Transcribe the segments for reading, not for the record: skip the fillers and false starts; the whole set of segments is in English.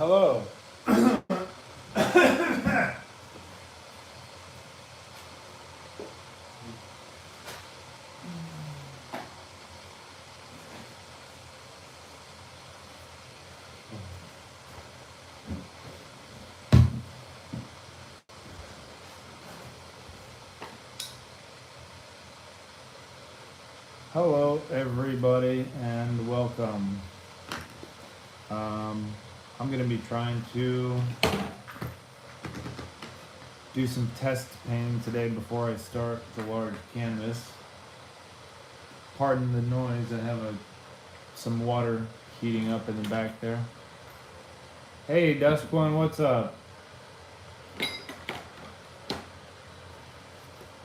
Hello. Hello, everybody, and welcome. I'm going to be trying to do some test painting today before I start the large canvas. Pardon the noise, I have some water heating up in the back there. Hey, Dusk One, what's up?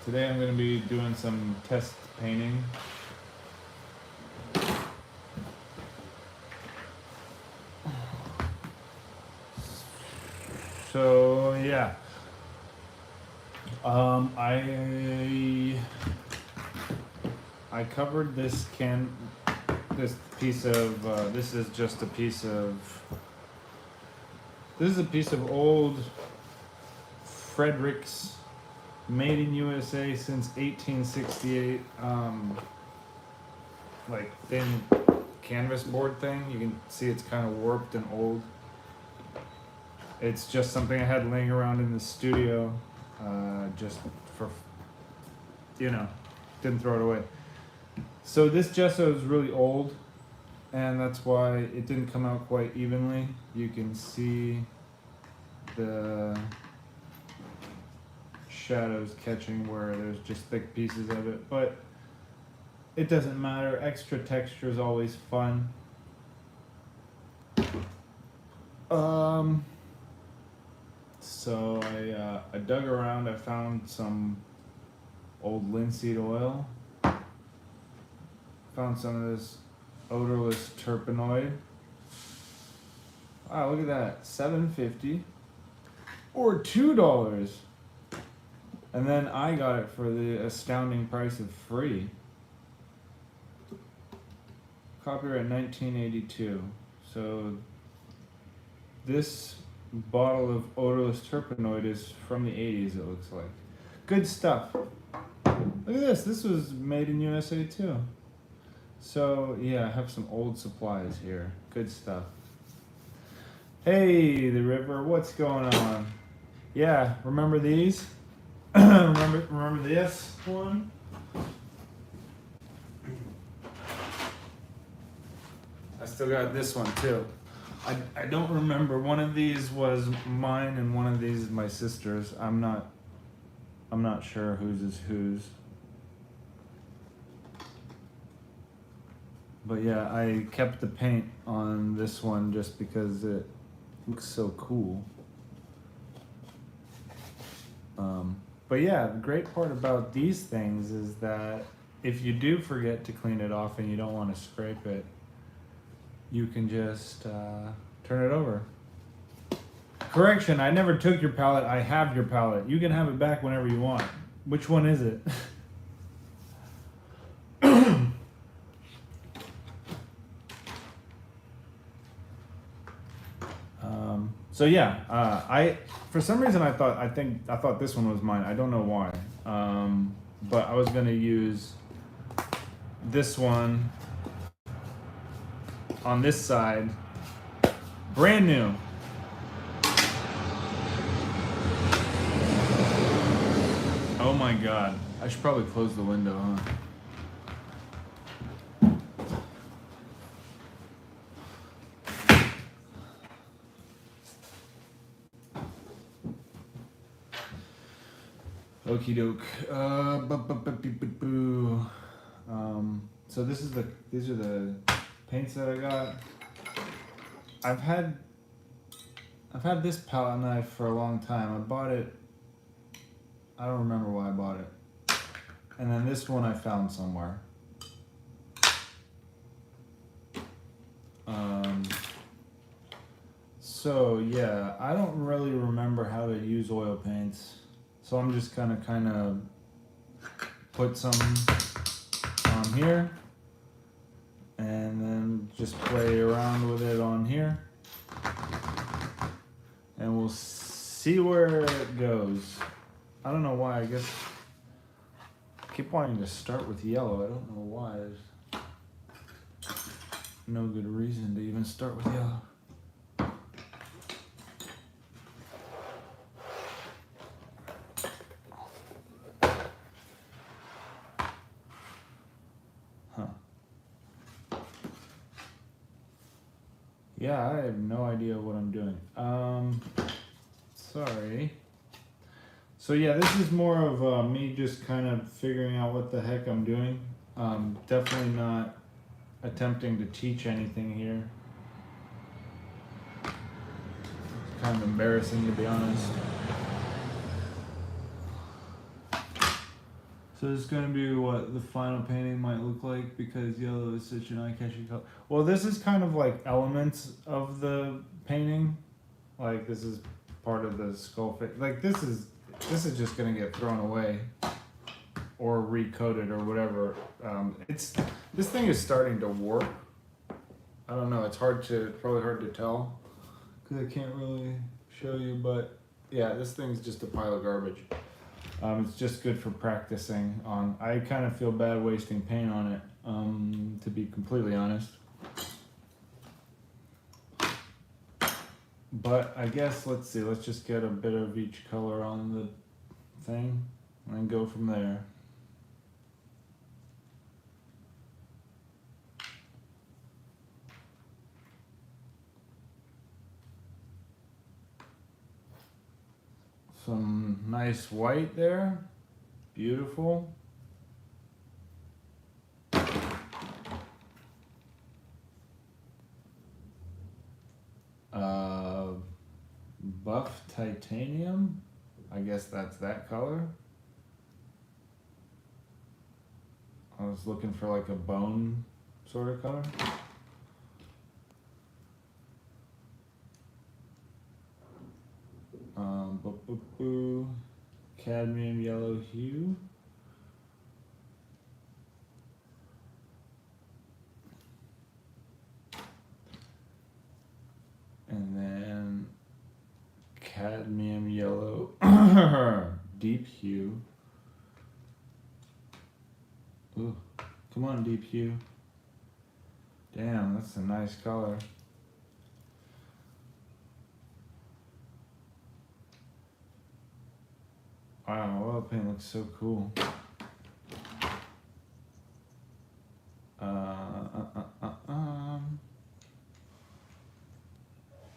Today I'm going to be doing some test painting. So yeah, I covered this piece of this is just a piece of old Fredericks, made in USA since 1868, like thin canvas board thing. You can see it's kind of warped and old. It's just something I had laying around in the studio, just for, didn't throw it away. So this gesso is really old, and that's why it didn't come out quite evenly. You can see the shadows catching where there's just thick pieces of it, but it doesn't matter. Extra texture is always fun. So I dug around, I found some old linseed oil, found some of this odorless terpenoid. Wow, look at that, $7.50 or $2. And then I got it for the astounding price of free. Copyright 1982. So this bottle of odorless terpenoid is from the 80s, it looks like. Good stuff. Look at this. This was made in USA too. So yeah, I have some old supplies here. Good stuff. Hey, the river, what's going on? Yeah, remember these? remember this one? I still got this one too. I don't remember. One of these was mine and one of these is my sister's. I'm not sure whose is whose. But yeah, I kept the paint on this one just because it looks so cool. But yeah, the great part about these things is that if you do forget to clean it off and you don't want to scrape it, you can just turn it over. Correction, I never took your palette. I have your palette. You can have it back whenever you want. Which one is it? So yeah, for some reason I thought this one was mine. I don't know why, but I was gonna use this one on this side, brand new. Oh my God, I should probably close the window, huh? Okie doke. So these are the paints that I got. I've had this palette knife for a long time. I bought it, I don't remember why I bought it. And then this one I found somewhere. So yeah, I don't really remember how to use oil paints. So I'm just gonna kind of put some on here and then just play around with it on here. we'll see where it goes. I don't know why, I guess I keep wanting to start with yellow. I don't know why. There's no good reason to even start with yellow. Yeah, I have no idea what I'm doing. Sorry. So yeah, this is more of me just kind of figuring out what the heck I'm doing. Definitely not attempting to teach anything here. It's kind of embarrassing, to be honest. So this is going to be what the final painting might look like, because yellow is such an eye-catching color. Well, this is kind of like elements of the painting. Like this is part of the skull face. Like this is just going to get thrown away or recoated or whatever. This thing is starting to warp. I don't know. It's probably hard to tell because I can't really show you. But yeah, this thing's just a pile of garbage. It's just good for practicing on. I kind of feel bad wasting paint on it, to be completely honest. But I guess, let's see, let's just get a bit of each color on the thing and go from there. Some nice white there, beautiful. Buff titanium, I guess that's that color. I was looking for like a bone sort of color. Cadmium yellow hue. And then cadmium yellow deep hue. Ooh, come on, deep hue. Damn, that's a nice color. Wow, oil paint looks so cool.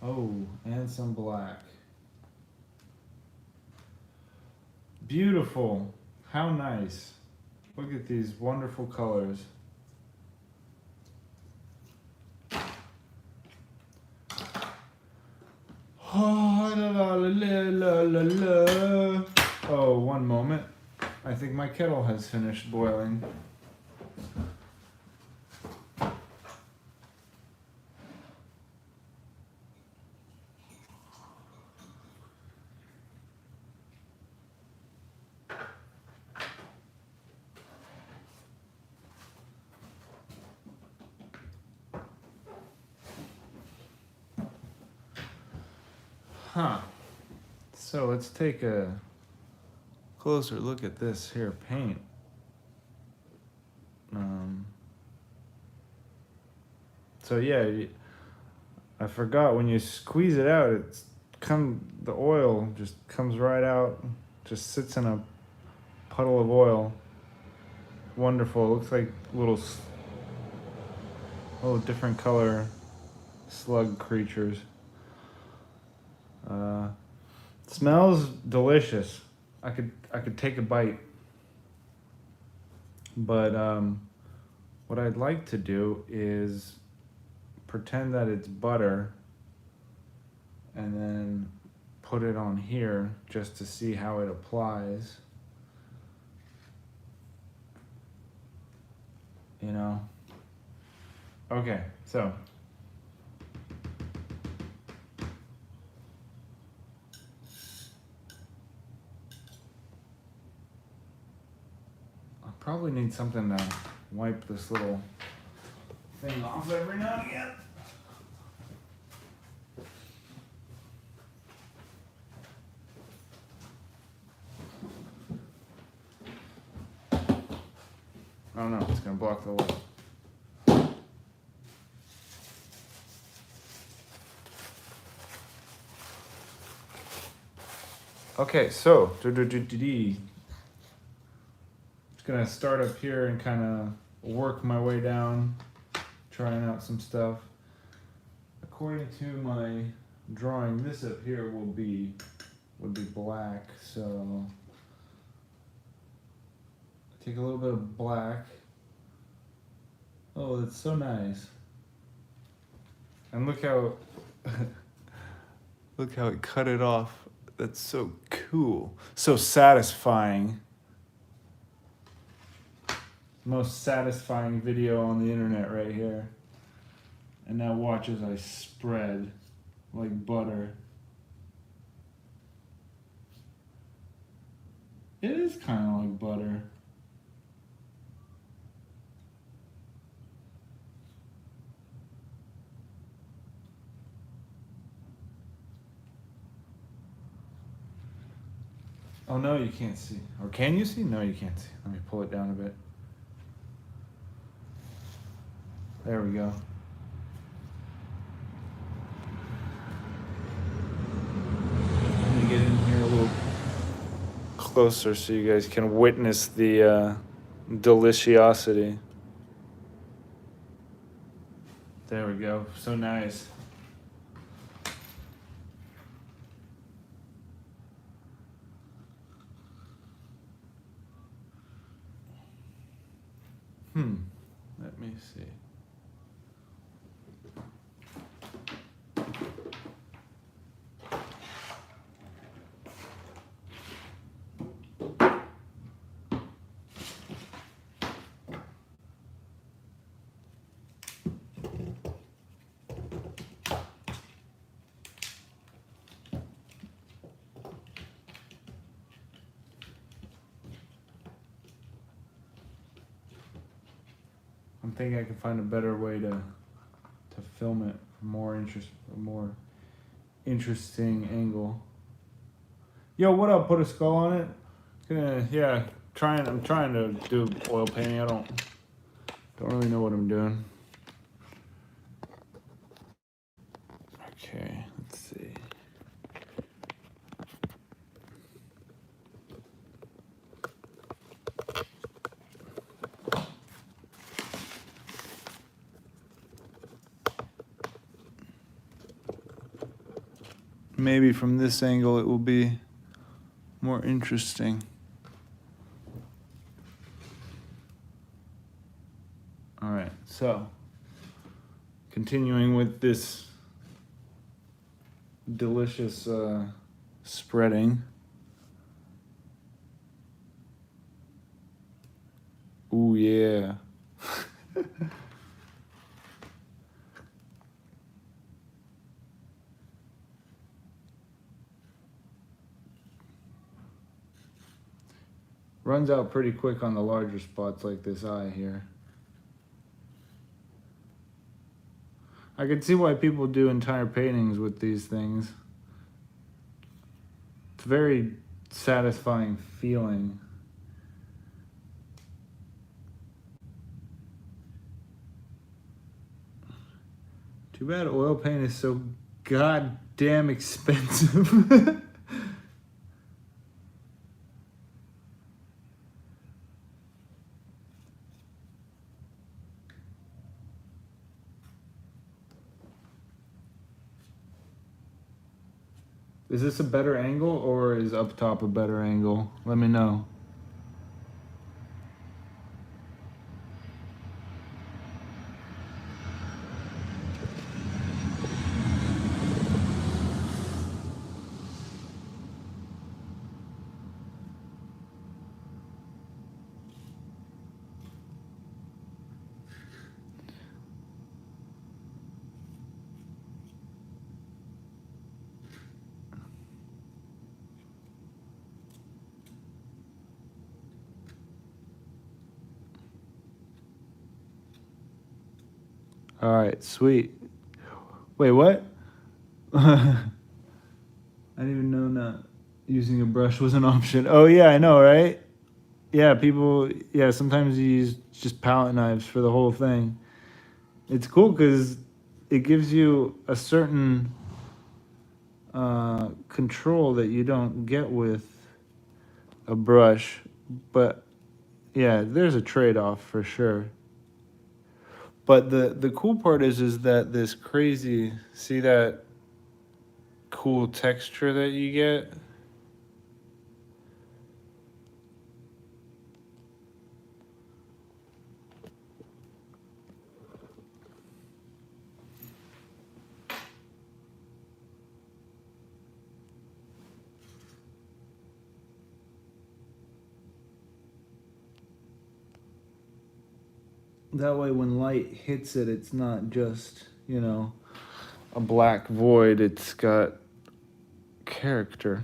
Oh, and some black. Beautiful. How nice. Look at these wonderful colors. Oh, la, la, la, la, la. Oh, one moment. I think my kettle has finished boiling. Huh. So let's take a closer look at this here paint. So yeah, I forgot when you squeeze it out, the oil just comes right out, just sits in a puddle of oil. Wonderful. It looks like little different color slug creatures. Smells delicious. I could take a bite. But what I'd like to do is pretend that it's butter and then put it on here just to see how it applies. You know? Okay, so I probably need something to wipe this little thing off every now and again. block the light. Okay, so just gonna start up here and kind of work my way down, trying out some stuff. According to my drawing, this up here would be black. So take a little bit of black. Oh, that's so nice. And look how look how it cut it off. That's so cool. So satisfying. Most satisfying video on the internet right here. And now watch as I spread like butter. It is kind of like butter. Oh no, you can't see. Or can you see? No, you can't see. Let me pull it down a bit. There we go. Let me get in here a little closer so you guys can witness the deliciosity. There we go. So nice. Let me see. I'm thinking I can find a better way to film it, a more interesting angle. Yo, what up? Put a skull on it. Yeah, I'm trying to do oil painting. I don't really know what I'm doing. Okay, let's see. Maybe from this angle it will be more interesting. All right, so continuing with this delicious spreading. Ooh, yeah. Runs out pretty quick on the larger spots like this eye here. I can see why people do entire paintings with these things. It's a very satisfying feeling. Too bad oil paint is so goddamn expensive. Is this a better angle or is up top a better angle? Let me know. All right, sweet. Wait, what? I didn't even know not using a brush was an option. Oh yeah, I know, right? yeah, people, yeah, sometimes you use just palette knives for the whole thing. It's cool because it gives you a certain control that you don't get with a brush. But yeah, there's a trade-off for sure. But the cool part is that this crazy, see that cool texture that you get? That way when light hits it, it's not just, you know, a black void, it's got character.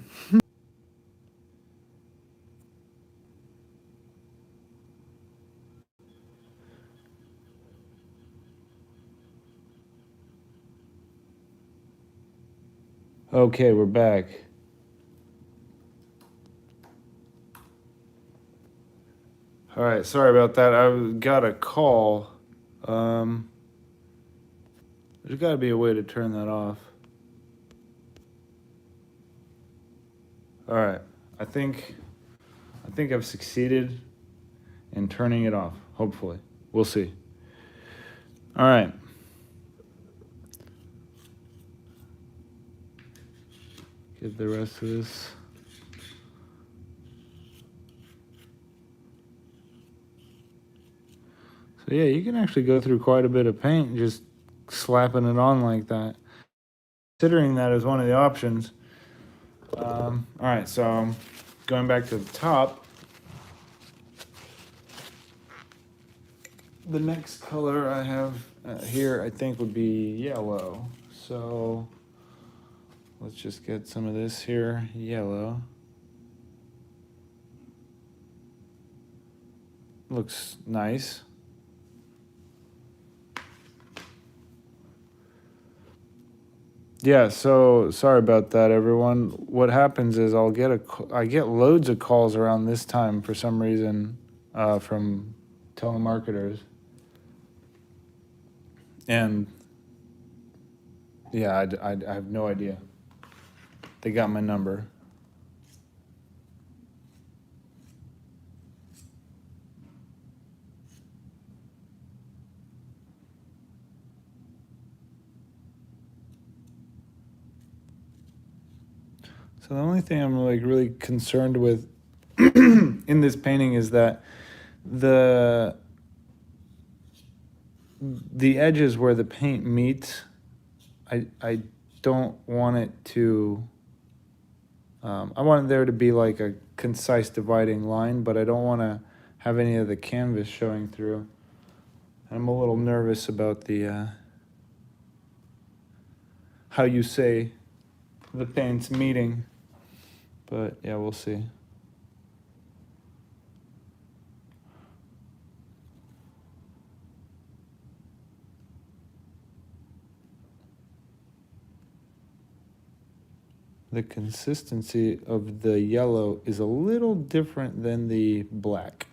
Okay, we're back. All right, sorry about that. I got a call. Um, there's got to be a way to turn that off. All right, I think I've succeeded in turning it off. Hopefully, we'll see. All right. Get the rest of this. So yeah, you can actually go through quite a bit of paint just slapping it on like that. Considering that as one of the options. All right, so going back to the top, the next color I have here I think would be yellow. So let's just get some of this here, yellow. Looks nice. Yeah, so sorry about that, everyone. What happens is I get loads of calls around this time for some reason from telemarketers, and yeah, I have no idea. They got my number. So the only thing I'm like really concerned with in this painting is that the the edges where the paint meets, I don't want it to. I want there to be like a concise dividing line, but I don't want to have any of the canvas showing through. I'm a little nervous about the how you say the paint's meeting, but yeah, we'll see. The consistency of the yellow is a little different than the black.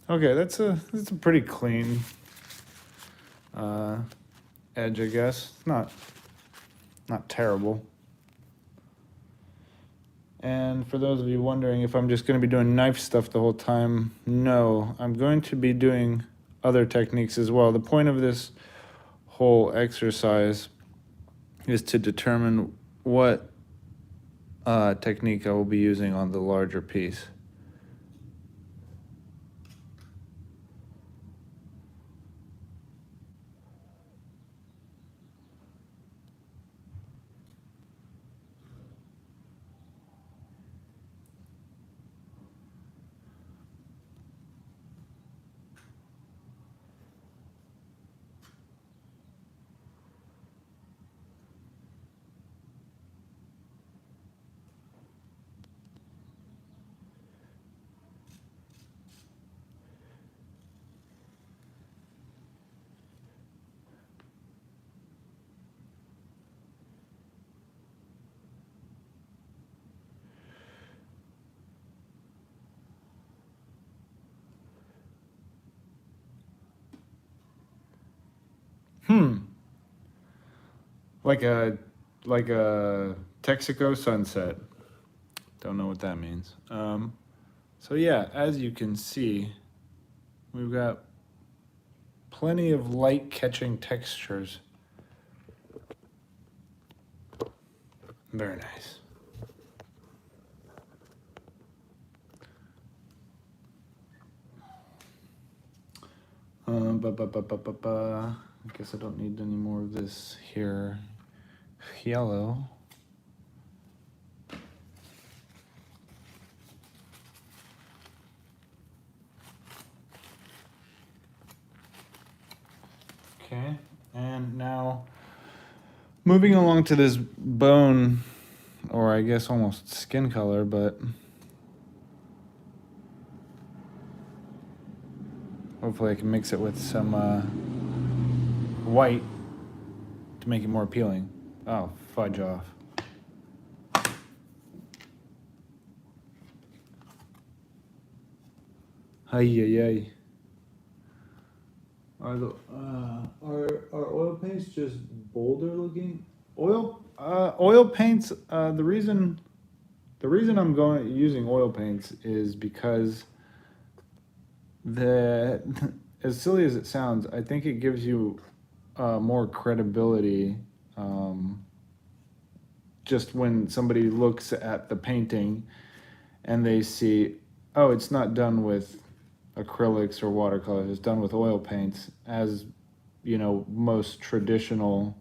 Okay, that's a pretty clean edge, I guess. Not terrible. And for those of you wondering if I'm just going to be doing knife stuff the whole time, no, I'm going to be doing other techniques as well. The point of this whole exercise is to determine what technique I will be using on the larger piece. Like a Texaco sunset. Don't know what that means. So yeah, as you can see, we've got plenty of light catching textures. Very nice. I guess I don't need any more of this here. Yellow. Okay, and now moving along to this bone, or I guess almost skin color, but hopefully I can mix it with some white to make it more appealing. Oh, fudge off. Ay, ay, ay. Are oil paints just bolder looking? Oil paints. The reason I'm using oil paints is because as silly as it sounds, I think it gives you more credibility. Just when somebody looks at the painting and they see, oh, it's not done with acrylics or watercolors, it's done with oil paints, as you know, most traditional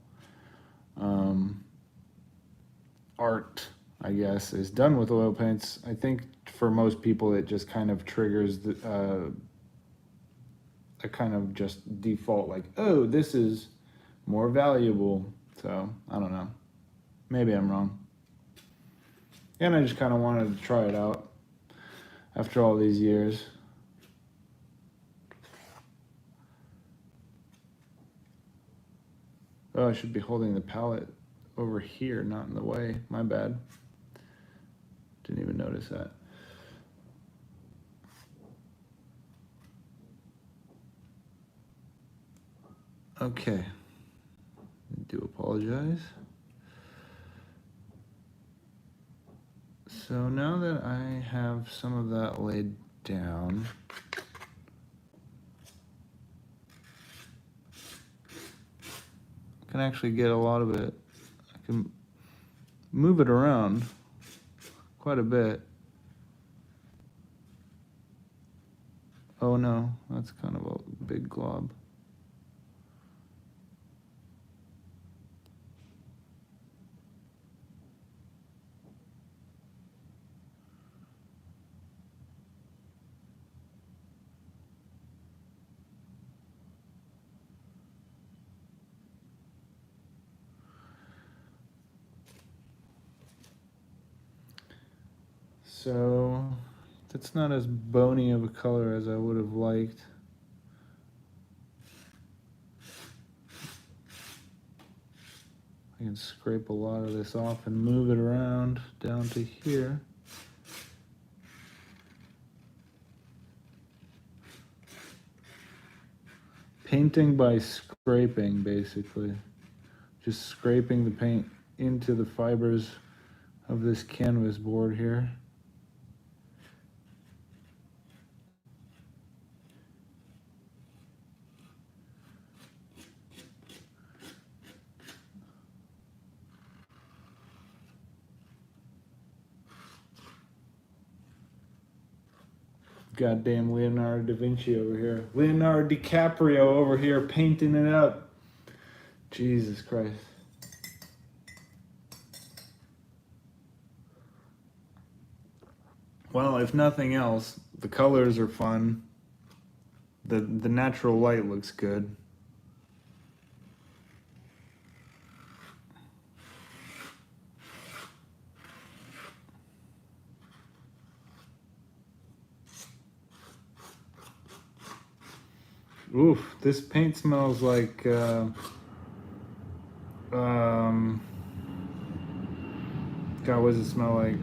art, I guess, is done with oil paints. I think for most people it just kind of triggers a kind of just default, like, oh, this is more valuable. So I don't know, maybe I'm wrong, and I just kind of wanted to try it out after all these years. Oh, I should be holding the palette over here, not in the way. My bad. Didn't even notice that. Okay. I do apologize. So now that I have some of that laid down, I can actually get a lot of it. I can move it around quite a bit. Oh no, that's kind of a big glob. So that's not as bony of a color as I would have liked. I can scrape a lot of this off and move it around down to here. Painting by scraping, basically. Just scraping the paint into the fibers of this canvas board here. Goddamn Leonardo da Vinci over here. Leonardo DiCaprio over here painting it up. Jesus Christ. Well, if nothing else, the colors are fun. The natural light looks good. Oof, this paint smells like God, what does it smell like?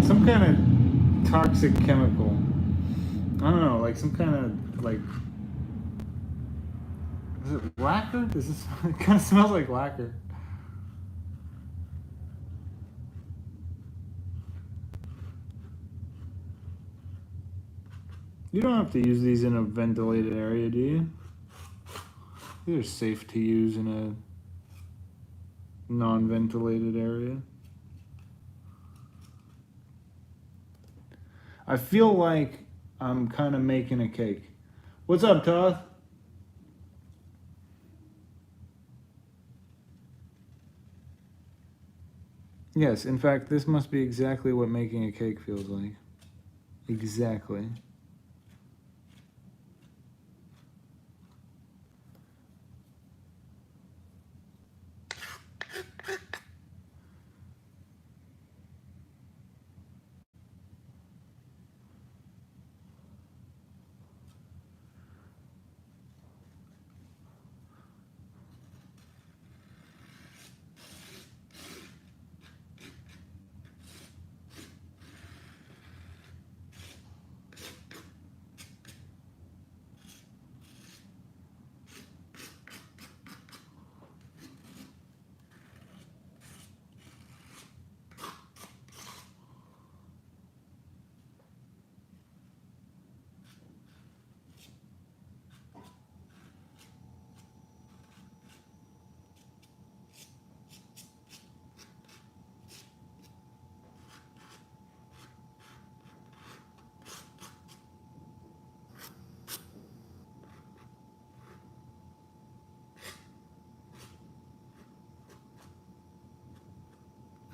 Some kind of toxic chemical. I don't know, like some kind of like, is it lacquer? Does this, it kind of smells like lacquer. You don't have to use these in a ventilated area, do you? These are safe to use in a non-ventilated area. I feel like I'm kind of making a cake. What's up, Toth? Yes, in fact, this must be exactly what making a cake feels like. Exactly.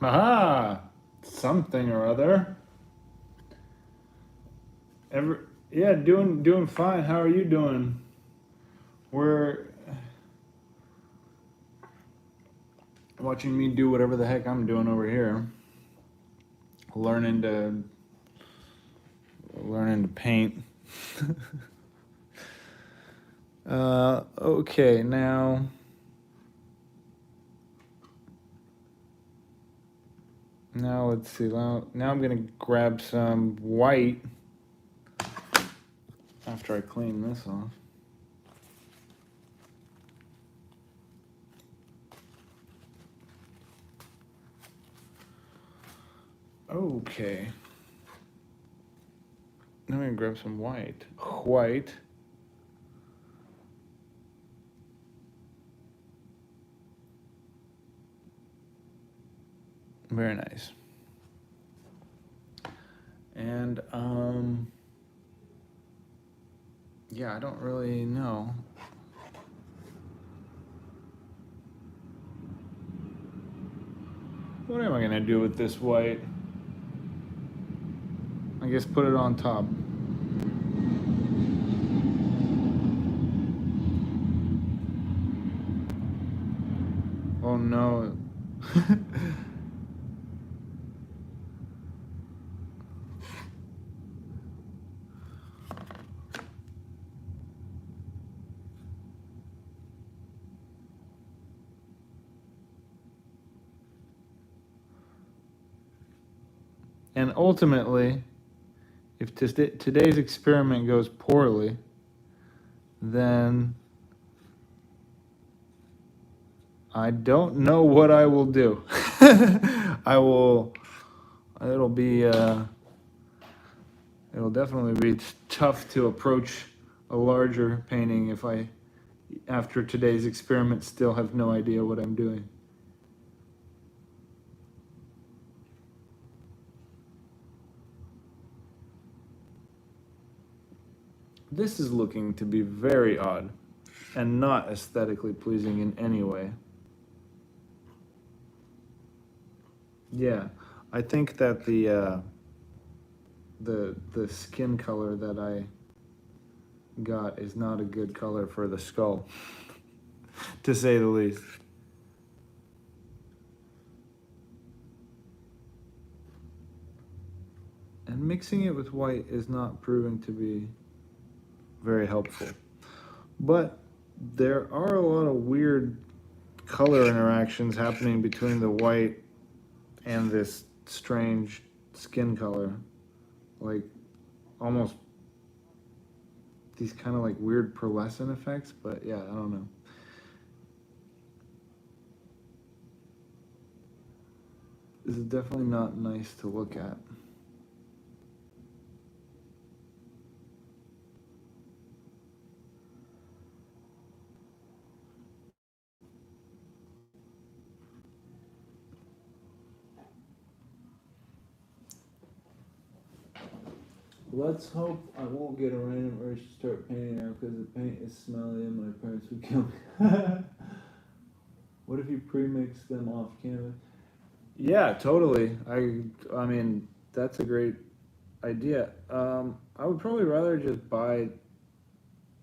Aha! Something or other. Yeah, doing fine. How are you doing? We're watching me do whatever the heck I'm doing over here. Learning to paint. Okay, now let's see. Now I'm gonna grab some white after I clean this off. Okay. Now I'm gonna grab some white. White. Very nice. And yeah, I don't really know. What am I gonna do with this white? I guess put it on top. Oh no. And ultimately, if today's experiment goes poorly, then I don't know what I will do. It'll definitely be tough to approach a larger painting if I, after today's experiment, still have no idea what I'm doing. This is looking to be very odd and not aesthetically pleasing in any way. Yeah, I think that the skin color that I got is not a good color for the skull, to say the least. And mixing it with white is not proving to be very helpful. But there are a lot of weird color interactions happening between the white and this strange skin color. Like almost these kind of like weird pearlescent effects, but yeah, I don't know. This is definitely not nice to look at. Let's hope I won't get a random urge to start painting now because the paint is smelly and my parents would kill me. What if you pre-mix them off canvas? Yeah, totally. I mean, that's a great idea. I would probably rather just buy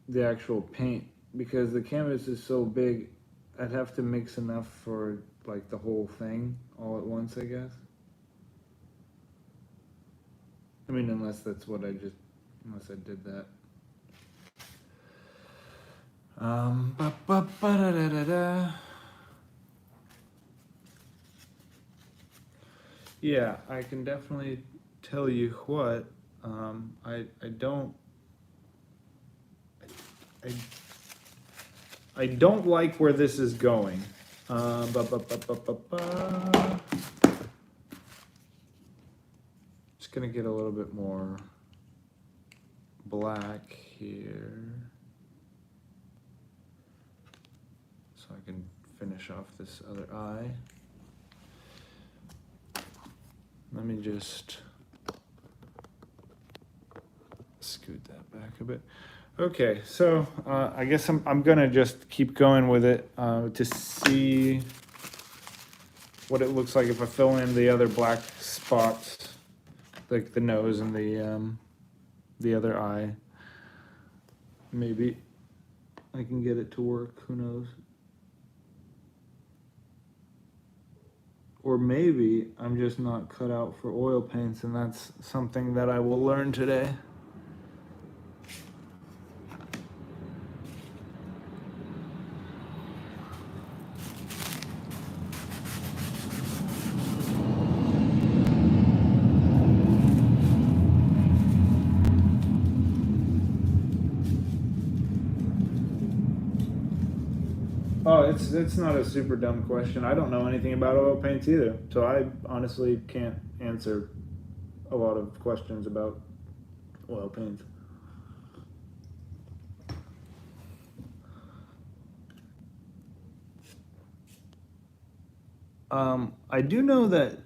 the actual paint because the canvas is so big. I'd have to mix enough for like the whole thing all at once, I guess. I mean, unless that's what unless I did that. Ba-da-da-da-da. Yeah, I can definitely tell you what. I don't like where this is going. Just gonna get a little bit more black here, so I can finish off this other eye. Let me just scoot that back a bit. Okay, so I guess I'm gonna just keep going with it to see what it looks like if I fill in the other black spots, like the nose and the other eye. Maybe I can get it to work, who knows? Or maybe I'm just not cut out for oil paints, and that's something that I will learn today. Oh, it's not a super dumb question. I don't know anything about oil paints either, so I honestly can't answer a lot of questions about oil paints. I do know that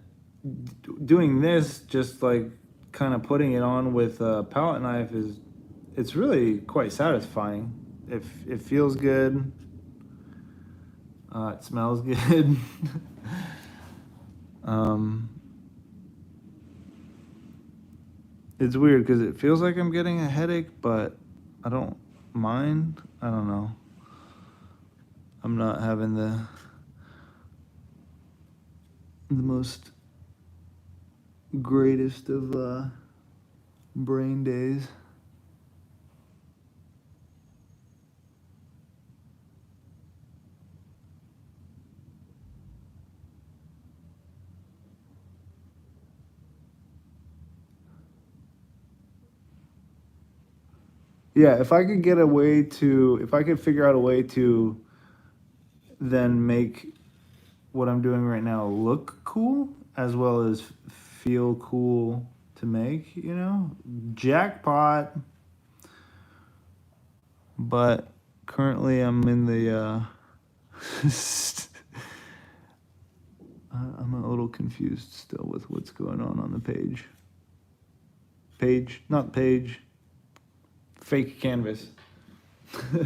doing this, just like kind of putting it on with a palette knife, it's really quite satisfying. It feels good. It smells good. It's weird because it feels like I'm getting a headache, but I don't mind. I don't know. I'm not having the most greatest of brain days. Yeah, if I could figure out a way to then make what I'm doing right now look cool as well as feel cool to make, jackpot. But currently I'm in the I'm a little confused still with what's going on the page. Not page. Fake canvas. Oh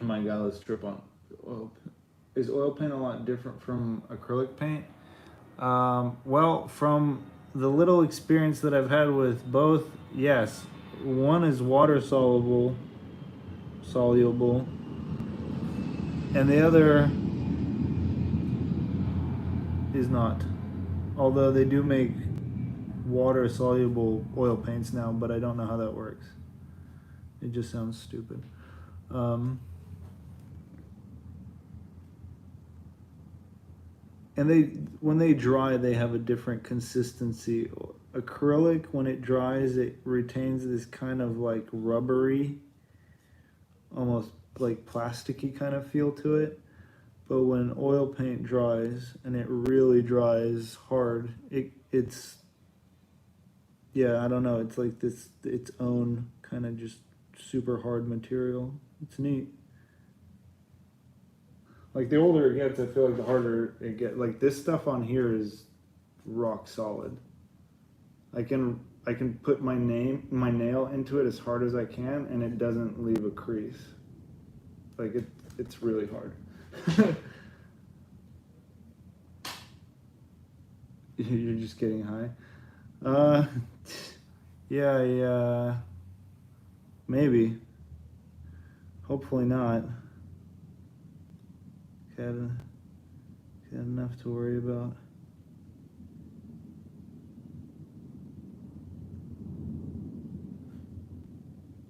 my god, let's trip on oil. Is oil paint a lot different from acrylic paint? Well, from the little experience that I've had with both, yes. One is water soluble, and the other is not. Although they do make water soluble oil paints now, but I don't know how that works. It just sounds stupid. And when they dry, they have a different consistency. acrylic, when it dries, it retains this kind of like rubbery, almost like plasticky kind of feel to it. But when oil paint dries, and it really dries hard, it's yeah, I don't know, it's like this its own kind of just super hard material. It's neat. Like the older it gets, I feel like the harder it gets. Like this stuff on here is rock solid. I can put my nail into it as hard as I can, and it doesn't leave a crease. Like it's really hard. You're just getting high. Yeah, maybe. Hopefully not. Got enough to worry about.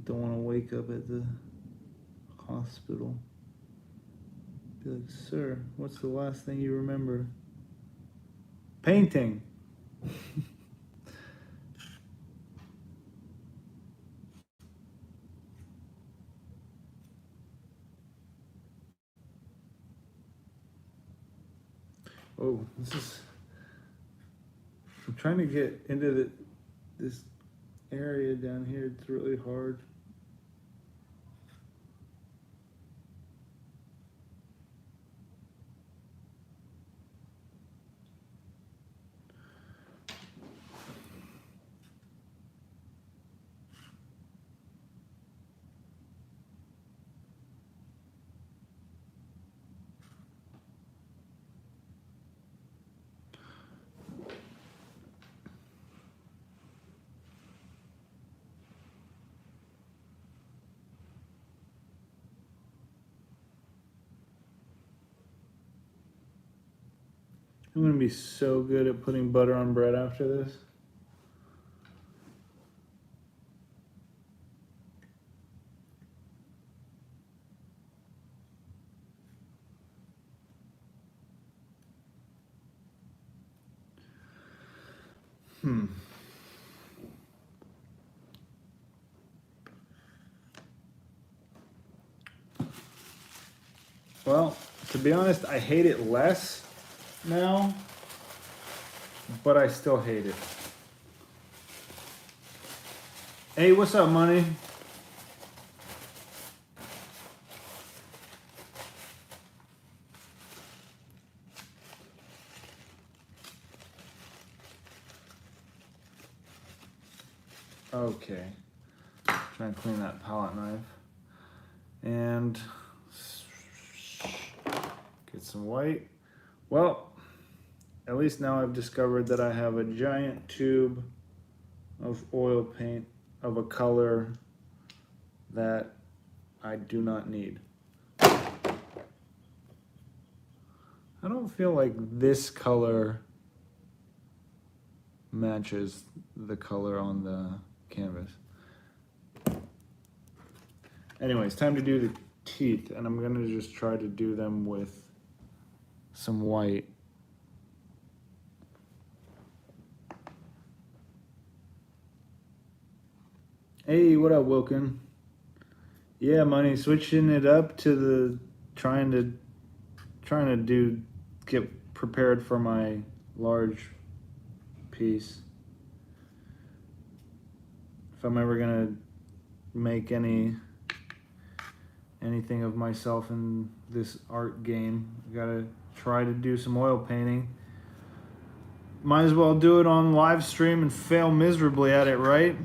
Don't want to wake up at the hospital. Be like, sir, what's the last thing you remember? Painting. Oh, I'm trying to get into this area down here. It's really hard. I'm gonna be so good at putting butter on bread after this. Well, to be honest, I hate it less now, but I still hate it. Hey, what's up, money? Okay. Trying to clean that palette knife. And get some white. Well, at least now I've discovered that I have a giant tube of oil paint of a color that I do not need. I don't feel like this color matches the color on the canvas. Anyways, time to do the teeth, and I'm gonna just try to do them with some white. Hey, what up, Wilkin? Yeah, money, switching it up to the trying to get prepared for my large piece. If I'm ever gonna make anything of myself in this art game, I gotta try to do some oil painting. Might as well do it on live stream and fail miserably at it, right?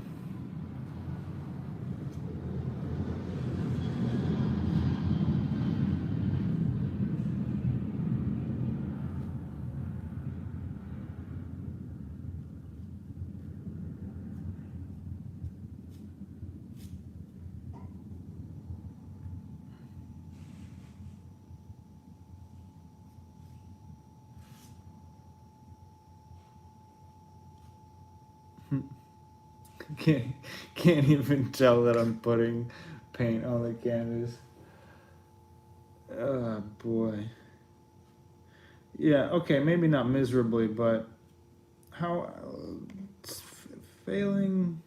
Can't even tell that I'm putting paint on the canvas. Oh boy. Yeah, okay, maybe not miserably, but how failing.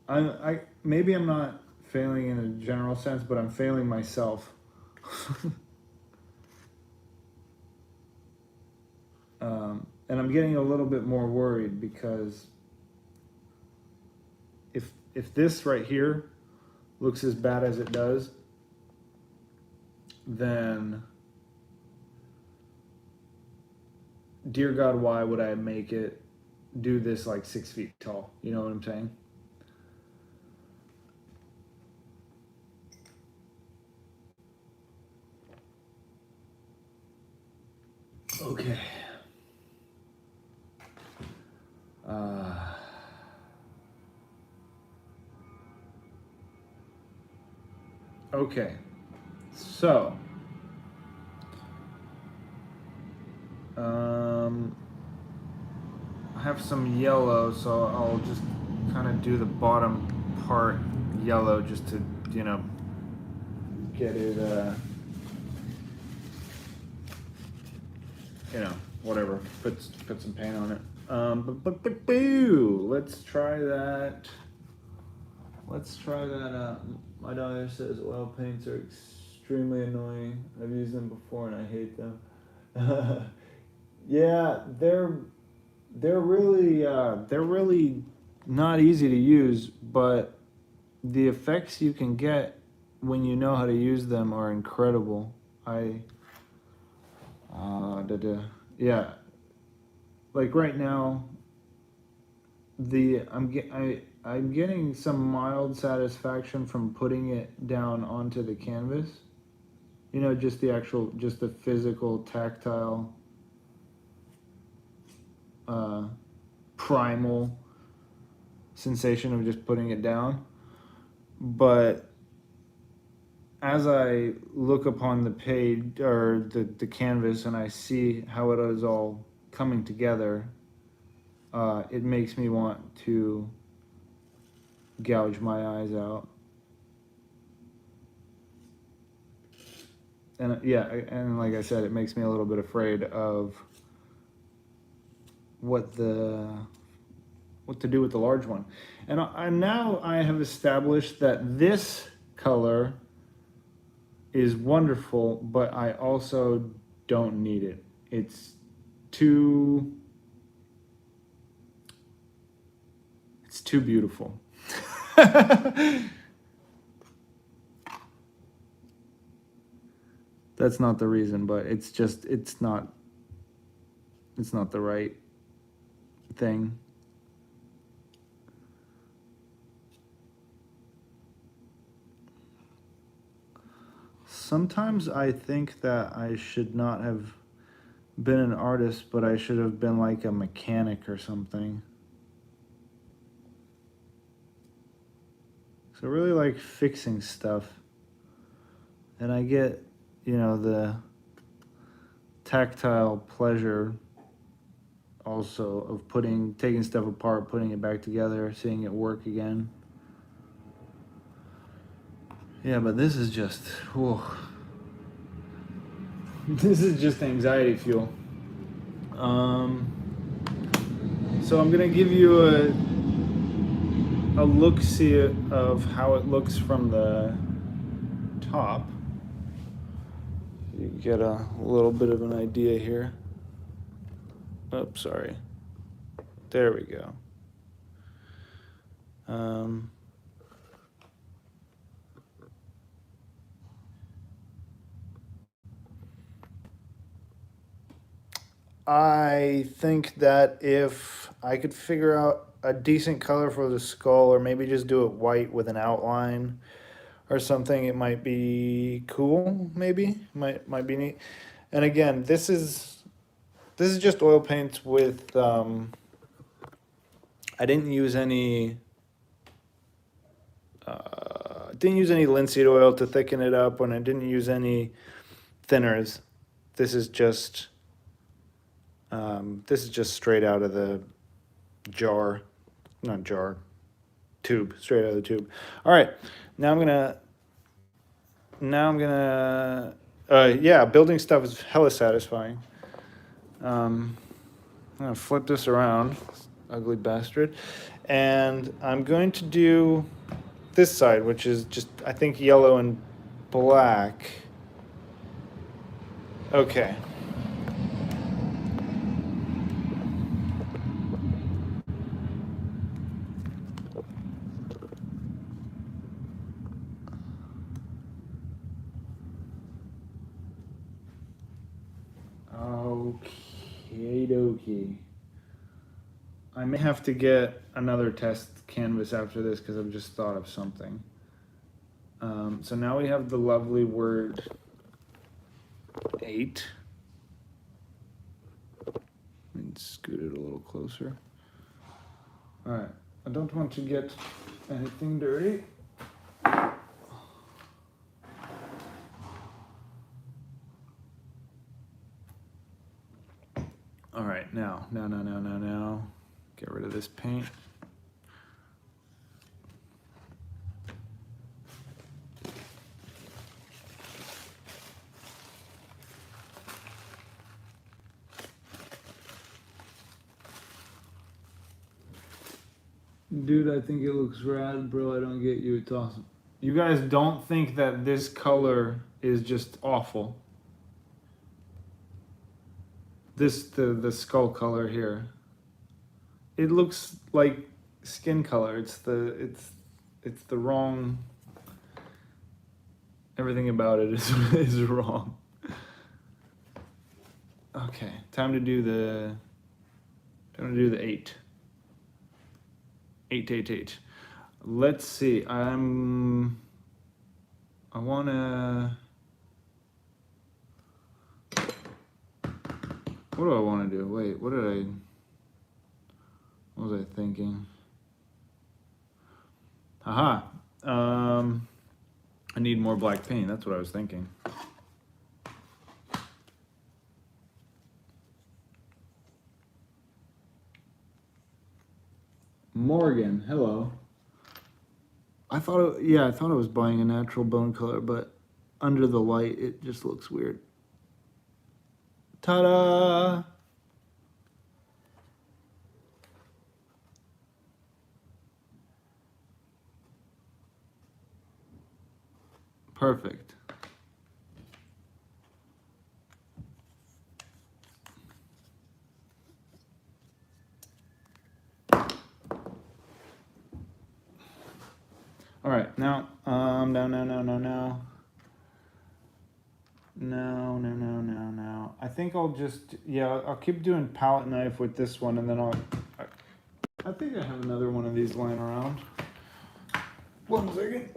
I maybe I'm not failing in a general sense, but I'm failing myself. And I'm getting a little bit more worried because if this right here looks as bad as it does, then dear God, why would I make it do this like 6 feet tall? You know what I'm saying? Okay. Okay. So, I have some yellow, so I'll just kind of do the bottom part yellow just to, you know, get it, you know, whatever. Put some paint on it. Let's try that. Let's try that out. My daughter says oil paints are extremely annoying. I've used them before and I hate them. Yeah, they're really not easy to use, but the effects you can get when you know how to use them are incredible. Yeah, like right now, I'm getting some mild satisfaction from putting it down onto the canvas. You know, just the physical, tactile, primal sensation of just putting it down. But as I look upon the page or the canvas and I see how it is all coming together, it makes me want to gouge my eyes out. And yeah, and like I said, it makes me a little bit afraid of what to do with the large one. And now I have established that this color is wonderful, but I also don't need it. It's too beautiful. That's not the reason, but it's not the right thing. Sometimes I think that I should not have been an artist, but I should have been like a mechanic or something. So I really like fixing stuff. And I get, you know, the tactile pleasure also of taking stuff apart, putting it back together, seeing it work again. Yeah, but this is just, whew. This is just anxiety fuel. So I'm gonna give you a look-see of how it looks from the top. You get a little bit of an idea here. Oh, sorry. There we go. I think that if I could figure out a decent color for the skull, or maybe just do it white with an outline or something, it might be cool. Maybe might be neat. And again, this is just oil paints with. I didn't use any. Didn't use any linseed oil to thicken it up, and I didn't use any thinners. This is just straight out of the jar, not jar, tube, straight out of the tube. All right, now I'm gonna, yeah, building stuff is hella satisfying. I'm gonna flip this around, ugly bastard, and I'm going to do this side, which is just, I think, yellow and black. Okay. Okie dokie. I may have to get another test canvas after this because I've just thought of something. So now we have the lovely word 8. Let me scoot it a little closer. All right. I don't want to get anything dirty. All right, now. Get rid of this paint. Dude, I think it looks rad, bro. I don't get you. It's awesome. You guys don't think that this color is just awful? The skull color here. It looks like skin color. It's the wrong. Everything about it is wrong. Okay, time to do the 8. 8. Let's see. I wanna. What do I want to do? Wait, what was I thinking? Haha. I need more black paint. That's what I was thinking. Morgan, hello. I thought I was buying a natural bone color, but under the light, it just looks weird. Ta-da! Perfect. All right, now, no. I think I'll just, I'll keep doing palette knife with this one, and then I think I have another one of these lying around. 1 second.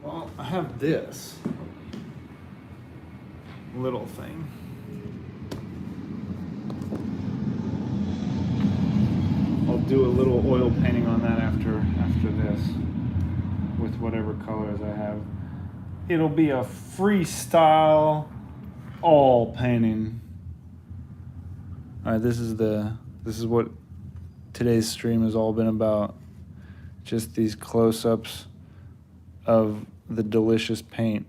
Well, I have this little thing. I'll do a little oil painting on that after this with whatever colors I have. It'll be a freestyle all painting. All right, this is what today's stream has all been about. Just these close-ups of the delicious paint.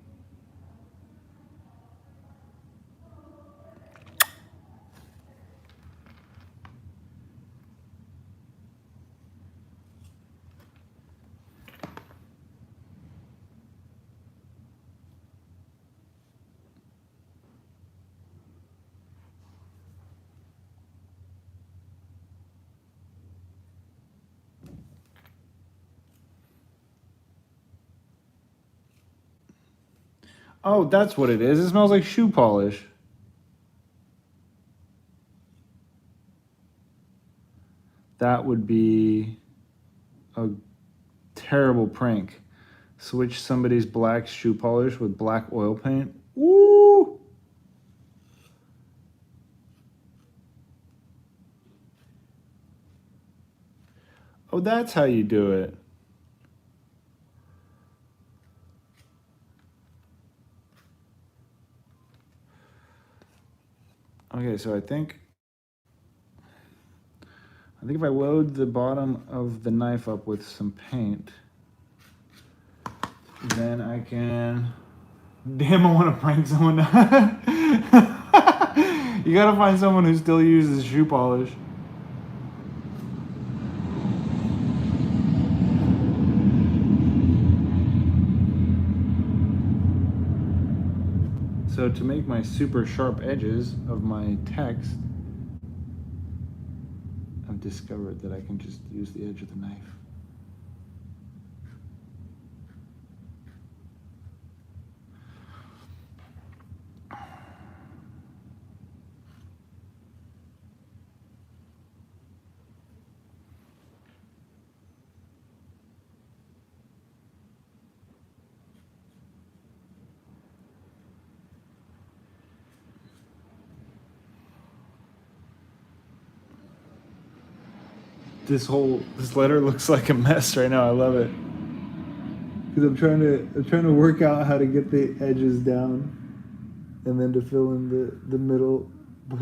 Oh, that's what it is. It smells like shoe polish. That would be a terrible prank. Switch somebody's black shoe polish with black oil paint. Woo! Oh, that's how you do it. Okay, so I think I think if I load the bottom of the knife up with some paint, then I can... Damn, I want to prank someone. You gotta find someone who still uses shoe polish. So to make my super sharp edges of my text, I've discovered that I can just use the edge of the knife. This letter looks like a mess right now. I love it. Because I'm trying to work out how to get the edges down and then to fill in the middle, but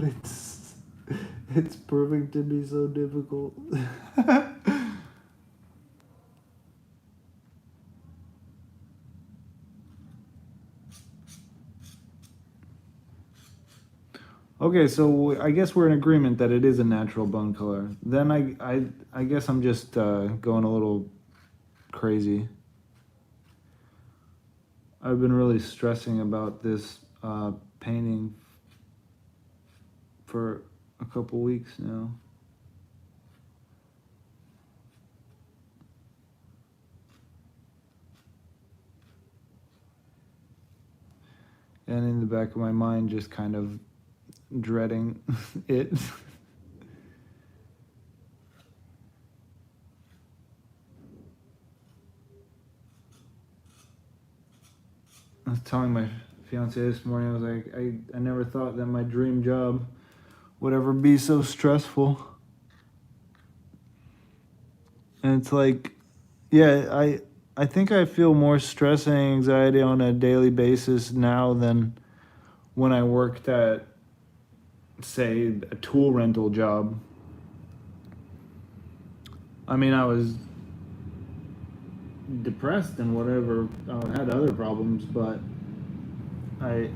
it's proving to be so difficult. Okay, so I guess we're in agreement that it is a natural bone color. Then I guess I'm just going a little crazy. I've been really stressing about this painting for a couple weeks now. And in the back of my mind, just kind of dreading it. I was telling my fiance this morning, I was like, I never thought that my dream job would ever be so stressful. And it's like, yeah, I think I feel more stress and anxiety on a daily basis now than when I worked at, say, a tool rental job. I mean, I was depressed and whatever. I had other problems, but I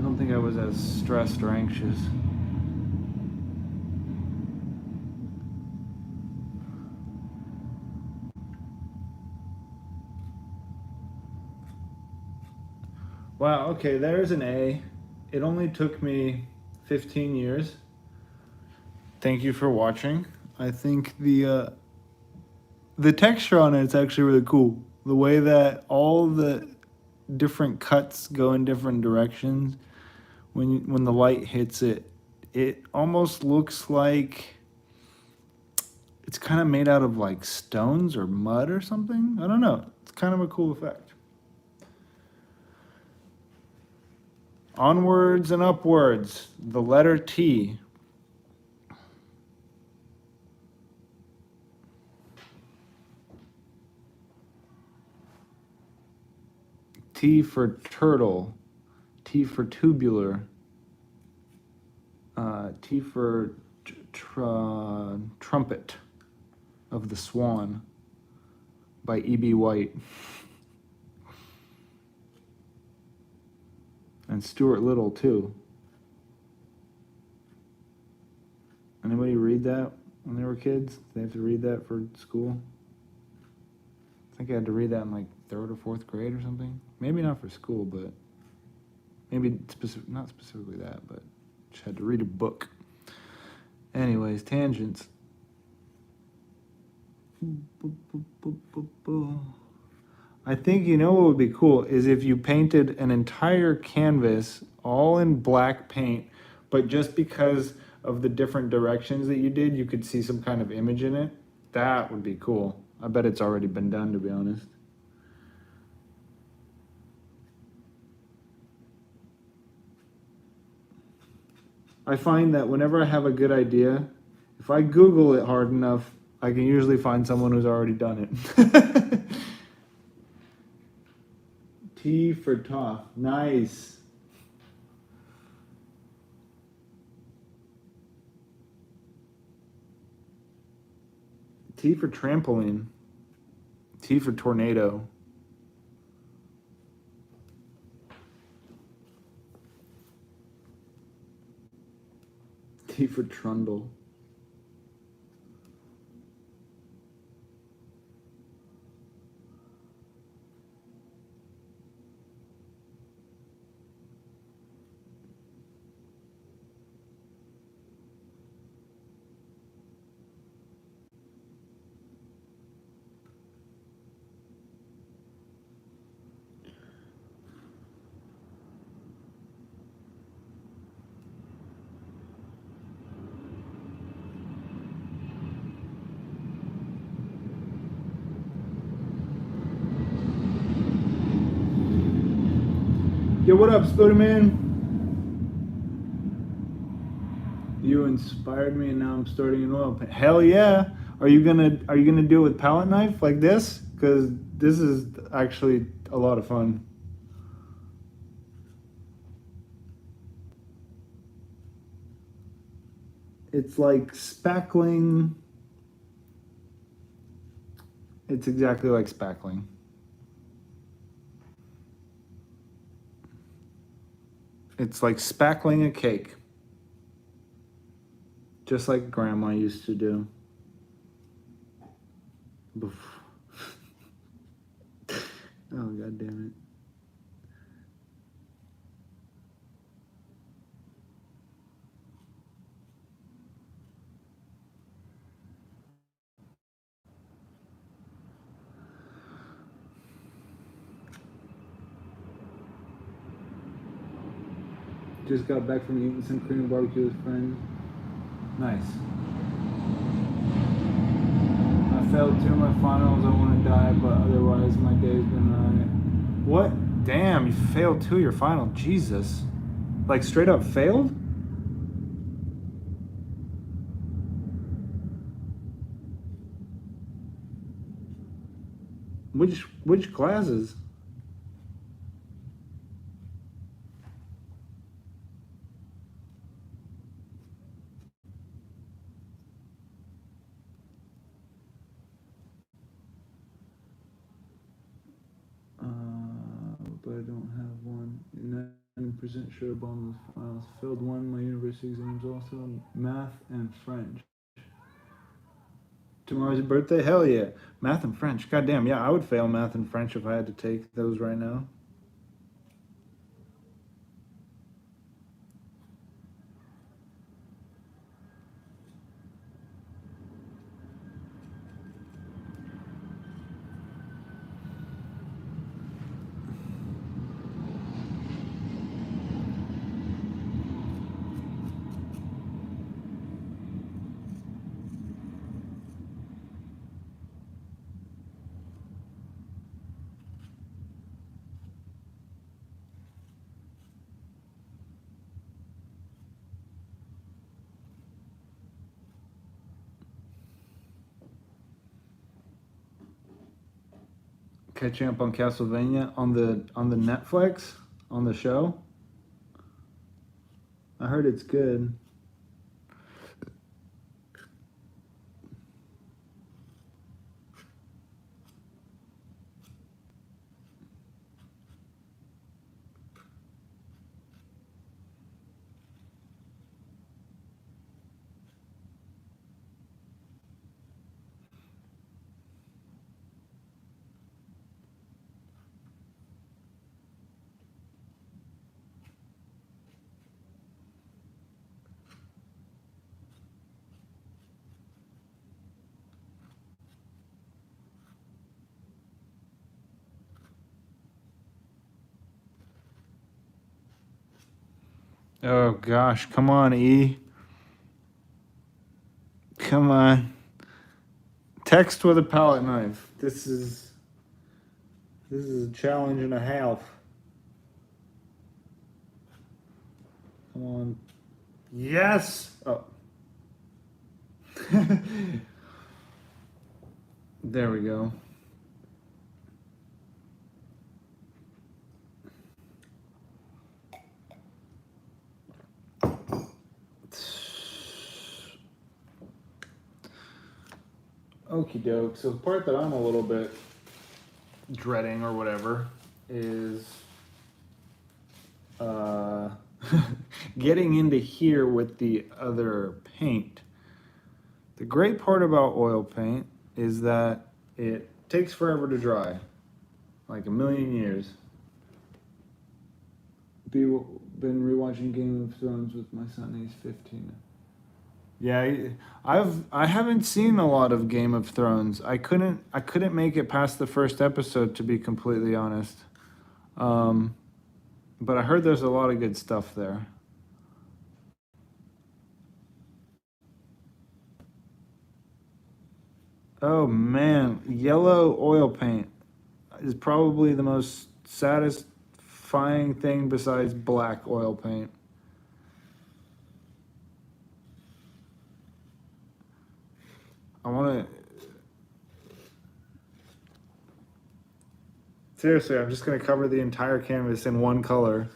don't think I was as stressed or anxious. Wow, okay, there's an A. It only took me 15 years. Thank you for watching. I think the texture on it's actually really cool. The way that all the different cuts go in different directions, when the light hits it, it almost looks like it's kind of made out of like stones or mud or something. I don't know. It's kind of a cool effect. Onwards and upwards, the letter T. T for turtle, T for tubular, T for trumpet of the Swan by E.B. White. And Stuart Little, too. Anybody read that when they were kids? Did they have to read that for school? I think I had to read that in like 3rd or 4th grade or something. Maybe not for school, but maybe not specifically that, but just had to read a book. Anyways, tangents. I think, you know what would be cool is if you painted an entire canvas all in black paint, but just because of the different directions that you did, you could see some kind of image in it. That would be cool. I bet it's already been done, to be honest. I find that whenever I have a good idea, if I Google it hard enough, I can usually find someone who's already done it. T for tough. Nice. T for trampoline. T for tornado. T for trundle. Yo, what up, Spider-Man? You inspired me, and now I'm starting an oil paint. Hell yeah! Are you gonna do it with palette knife like this? Because this is actually a lot of fun. It's like spackling. It's exactly like spackling. It's like spackling a cake. Just like Grandma used to do. Oh, God damn it. Just got back from eating some Korean barbecue with friends. Nice. I failed 2 of my finals. I want to die, but otherwise my day's been alright. What? Damn, you failed 2 of your final. Jesus. Like straight up failed? Which classes? But I don't have one. 90% sure bomb those finals. Failed 1 my university exams also. Math and French. Tomorrow's your birthday? Hell yeah. Math and French. Goddamn, yeah, I would fail math and French if I had to take those right now. Catching up on Castlevania on the Netflix, on the show. I heard it's good. Oh gosh, come on, E. Come on. Text with a palette knife. This is a challenge and a half. Come on. Yes. Oh. There we go. Okie doke. So the part that I'm a little bit dreading or whatever is getting into here with the other paint. The great part about oil paint is that it takes forever to dry, like a million years. Been rewatching Game of Thrones with my son. He's 15. Yeah, I haven't seen a lot of Game of Thrones. I couldn't make it past the first episode, to be completely honest. But I heard there's a lot of good stuff there. Oh man, yellow oil paint is probably the most satisfying thing besides black oil paint. I want to. Seriously, I'm just gonna cover the entire canvas in one color.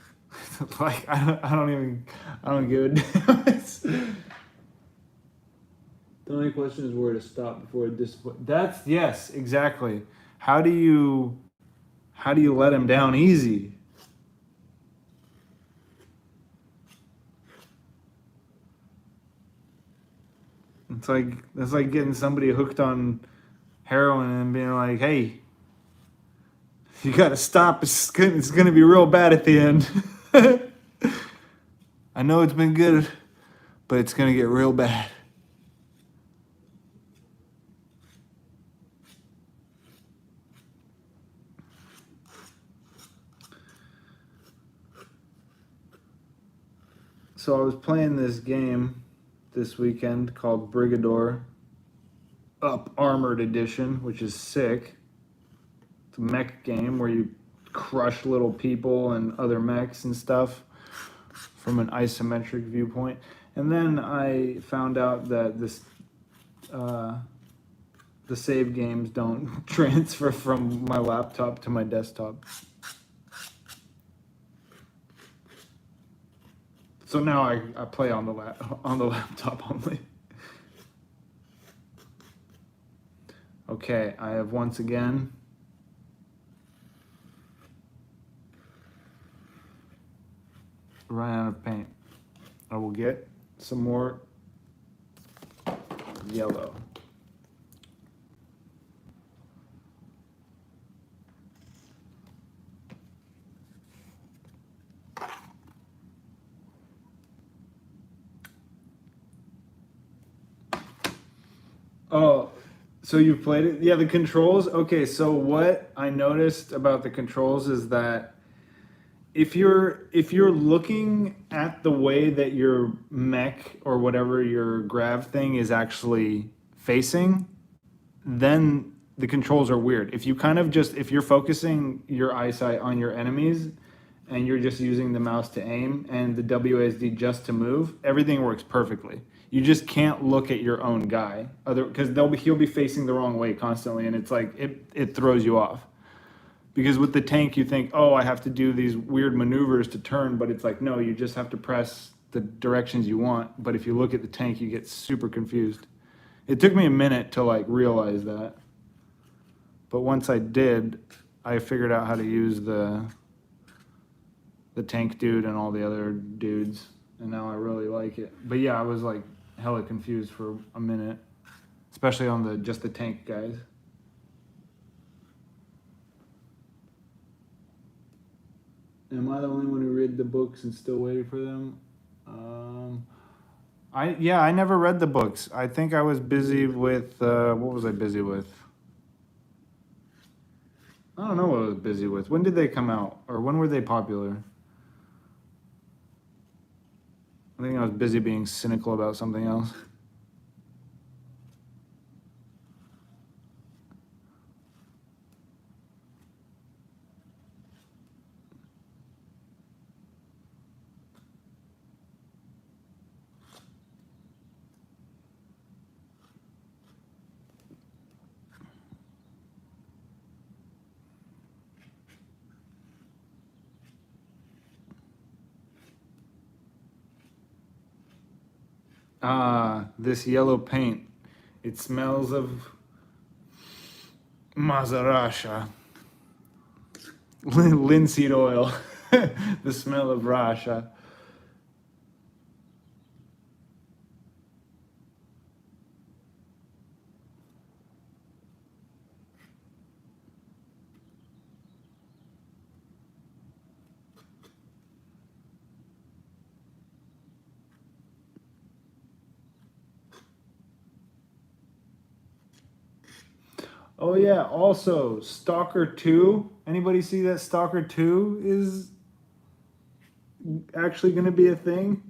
Like I don't give a damn. The only question is where to stop before it disappoints. That's yes, exactly. How do you let him down easy? It's like getting somebody hooked on heroin and being like, "Hey, you gotta stop. It's gonna be real bad at the end." I know it's been good, but it's gonna get real bad. So I was playing this game this weekend called Brigador Up Armored Edition, which is sick. It's a mech game where you crush little people and other mechs and stuff from an isometric viewpoint. And then I found out that the save games don't transfer from my laptop to my desktop. So now I play on the laptop only. Okay, I have once again run out of paint. I will get some more yellow. Oh, so you've played it? Yeah, the controls. Okay, so what I noticed about the controls is that if you're looking at the way that your mech or whatever your grav thing is actually facing, then the controls are weird. If you kind of just if you're focusing your eyesight on your enemies and you're just using the mouse to aim and the WASD just to move, everything works perfectly. You just can't look at your own guy, because he'll be facing the wrong way constantly, and it's like it throws you off. Because with the tank, you think, oh, I have to do these weird maneuvers to turn, but it's like, no, you just have to press the directions you want. But if you look at the tank, you get super confused. It took me a minute to like realize that. But once I did, I figured out how to use the tank dude and all the other dudes, and now I really like it. But yeah, I was like hella confused for a minute, especially on just the tank guys. Am I the only one who read the books and still waiting for them? I never read the books. I think I was busy with what was I busy with? I don't know what I was busy with. When did they come out, or when were they popular? I think I was busy being cynical about something else. This yellow paint. It smells of Mazarasha. Linseed oil. The smell of Rasha. Oh yeah, also Stalker 2. Anybody see that Stalker 2 is actually going to be a thing?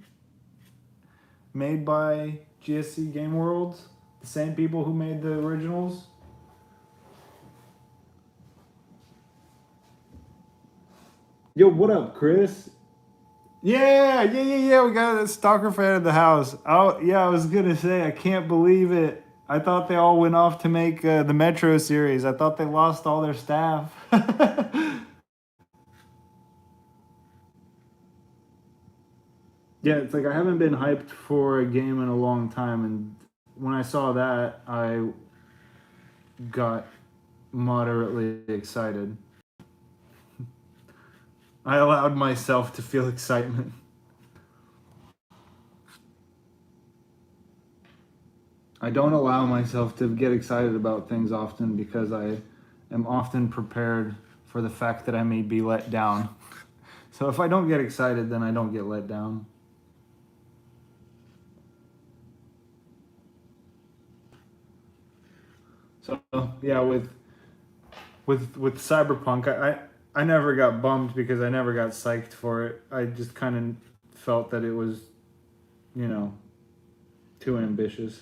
Made by GSC Game Worlds, the same people who made the originals. Yo, what up, Chris? Yeah. We got a Stalker fan in the house. Oh, yeah, I was gonna say, I can't believe it. I thought they all went off to make the Metro series. I thought they lost all their staff. Yeah, it's like I haven't been hyped for a game in a long time, and when I saw that, I got moderately excited. I allowed myself to feel excitement. I don't allow myself to get excited about things often because I am often prepared for the fact that I may be let down. So if I don't get excited, then I don't get let down. So yeah, with Cyberpunk, I never got bummed because I never got psyched for it. I just kind of felt that it was, you know, too ambitious.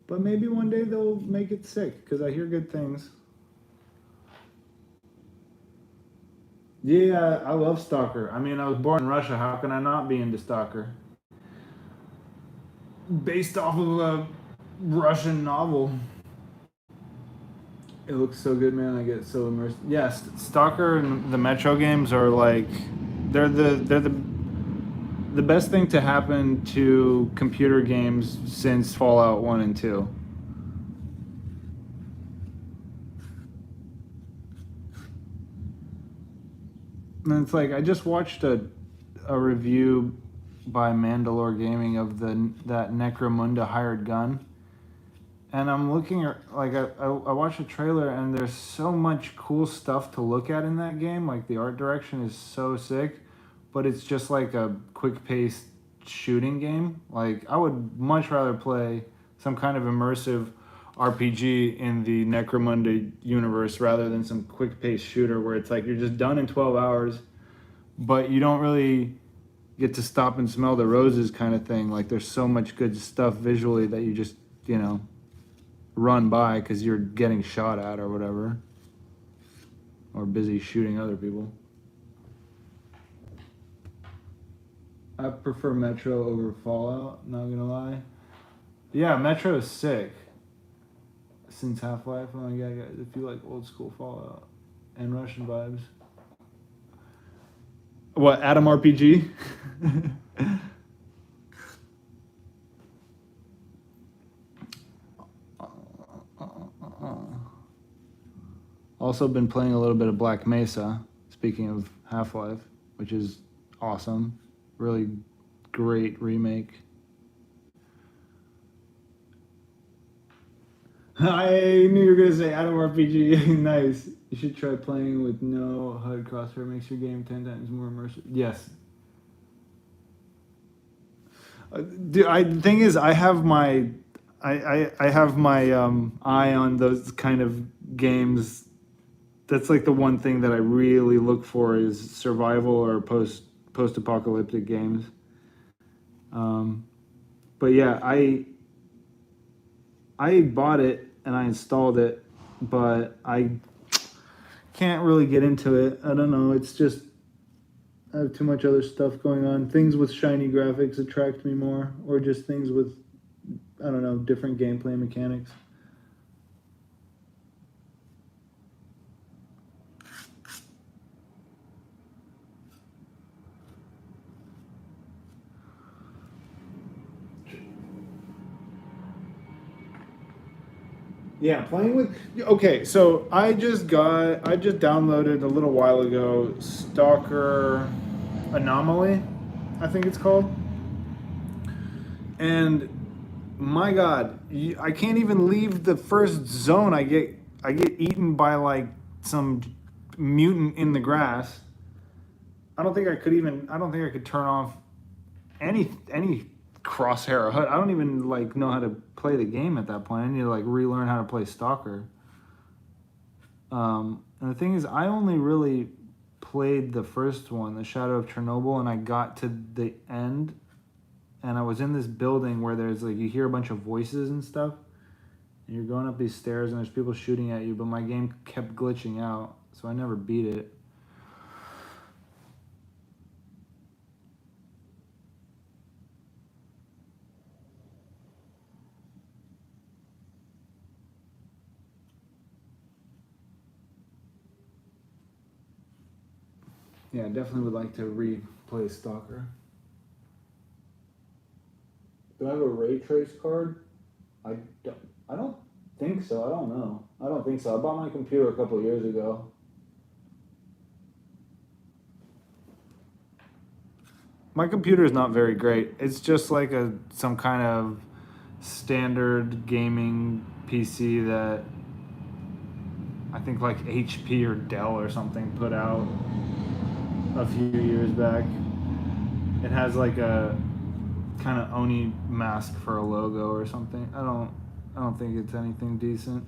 But maybe one day they'll make it sick because I hear good things. Yeah, I love Stalker. I mean, I was born in Russia. How can I not be into Stalker? Based off of a Russian novel. It looks so good, man. I get so immersed. Yes, Stalker and the Metro games are like they're the best thing to happen to computer games since Fallout 1 and 2. And it's like I just watched a review by Mandalore Gaming of that Necromunda hired gun. And I'm looking at, like, I watched a trailer and there's so much cool stuff to look at in that game. Like, the art direction is so sick, but it's just like a quick-paced shooting game. Like, I would much rather play some kind of immersive RPG in the Necromunda universe rather than some quick-paced shooter where it's like you're just done in 12 hours, but you don't really get to stop and smell the roses kind of thing. Like, there's so much good stuff visually that you just, you know, run by because you're getting shot at or whatever, or busy shooting other people. I prefer Metro over Fallout, not gonna lie. Yeah, Metro is sick. Since Half-Life, oh my god, guys, if you like old school Fallout and Russian vibes. What, Adam RPG? Also been playing a little bit of Black Mesa, speaking of Half-Life, which is awesome. Really great remake. I knew you were going to say Adam RPG. Nice. You should try playing with no HUD crosshair. Makes your game 10 times more immersive. Yes. The thing is, I have my eye on those kind of games. That's like the one thing that I really look for is survival or post-apocalyptic games. But yeah, I bought it and I installed it, but I can't really get into it. I don't know. It's just I have too much other stuff going on. Things with shiny graphics attract me more, or just things with, I don't know, different gameplay mechanics. Yeah, playing with. Okay, so I just downloaded a little while ago Stalker Anomaly, I think it's called. And my God, I can't even leave the first zone. I get eaten by like some mutant in the grass. I don't think I could turn off any crosshair or HUD. I don't even like know how to play the game at that point. I need to like relearn how to play Stalker. And the thing is, I only really played the first one, The Shadow of Chernobyl, and I got to the end, and I was in this building where there's like you hear a bunch of voices and stuff, and you're going up these stairs, and there's people shooting at you, but my game kept glitching out, so I never beat it. Yeah, I definitely would like to replay Stalker. Do I have a ray trace card? I don't. I don't think so. I don't know. I don't think so. I bought my computer a couple years ago. My computer is not very great. It's just like some kind of standard gaming PC that I think like HP or Dell or something put out a few years back. It has like a kind of Oni mask for a logo or something. I don't think it's anything decent.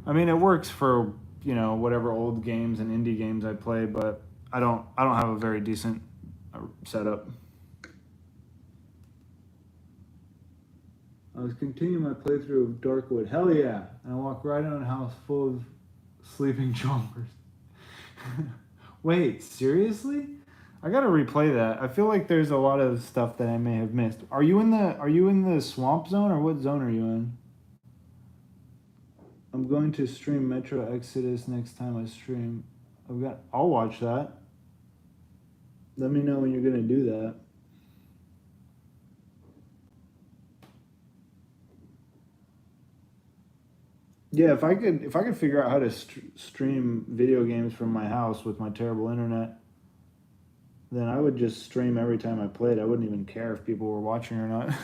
I mean, it works for, whatever old games and indie games I play, but I don't have a very decent setup. I was continuing my playthrough of Darkwood. Hell yeah! And I walked right into a house full of sleeping chompers. Wait, seriously? I gotta replay that. I feel like there's a lot of stuff that I may have missed. Are you in the swamp zone, or what zone are you in? I'm going to stream Metro Exodus next time I stream. I'll watch that. Let me know when you're gonna do that. Yeah, if I could figure out how to stream video games from my house with my terrible internet, then I would just stream every time I played. I wouldn't even care if people were watching or not.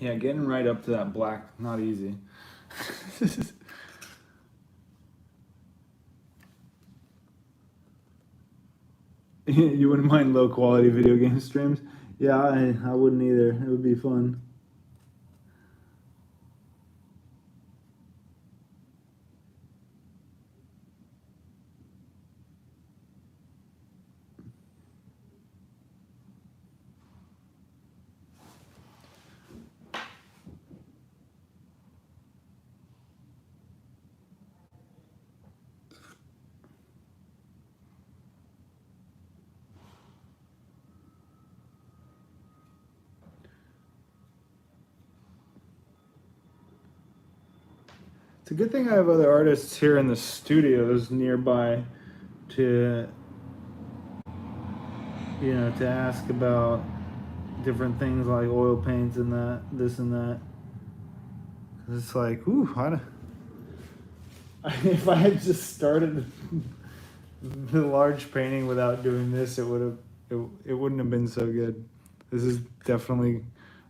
Yeah, getting right up to that black, not easy. You wouldn't mind low quality video game streams? Yeah, I wouldn't either. It would be fun. It's a good thing I have other artists here in the studios nearby to, to ask about different things like oil paints and that, this and that. 'Cause it's like, ooh, if I had just started the large painting without doing this, it wouldn't have been so good. This is definitely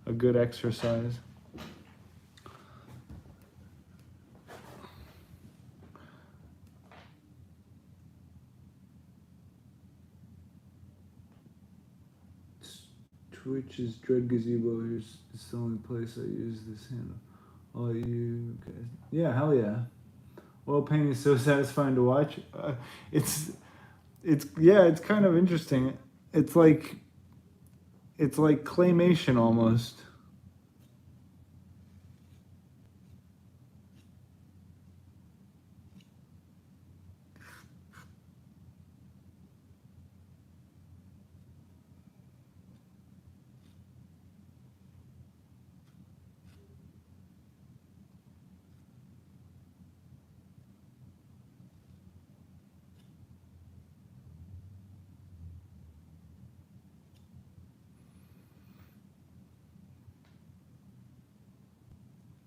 a good exercise. Twitch's Dread Gazebo is the only place I use this handle. All you guys. Yeah, hell yeah. Oil painting is so satisfying to watch. It's yeah, it's kind of interesting. It's like it's like claymation almost.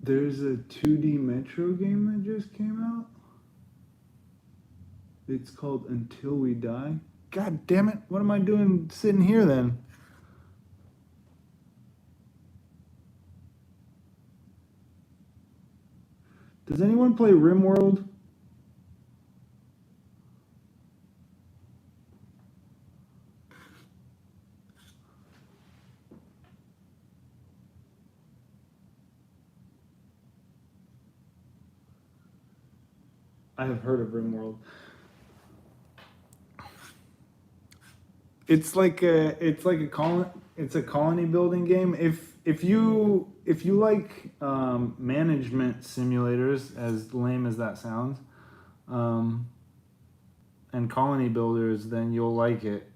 There's a 2D Metro game that just came out. It's called Until We Die. God damn it! What am I doing sitting here then? Does anyone play RimWorld? I have heard of RimWorld. It's a colony building game. If you like management simulators, as lame as that sounds, um, and colony builders, then you'll like it.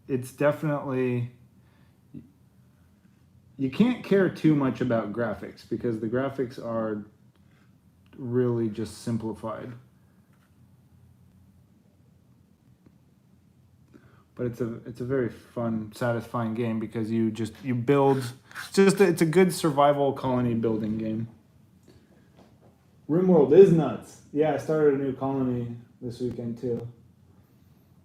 It's definitely, you can't care too much about graphics because the graphics are really just simplified. But it's a very fun, satisfying game because you build. It's a good survival colony building game. RimWorld is nuts. Yeah, I started a new colony this weekend too.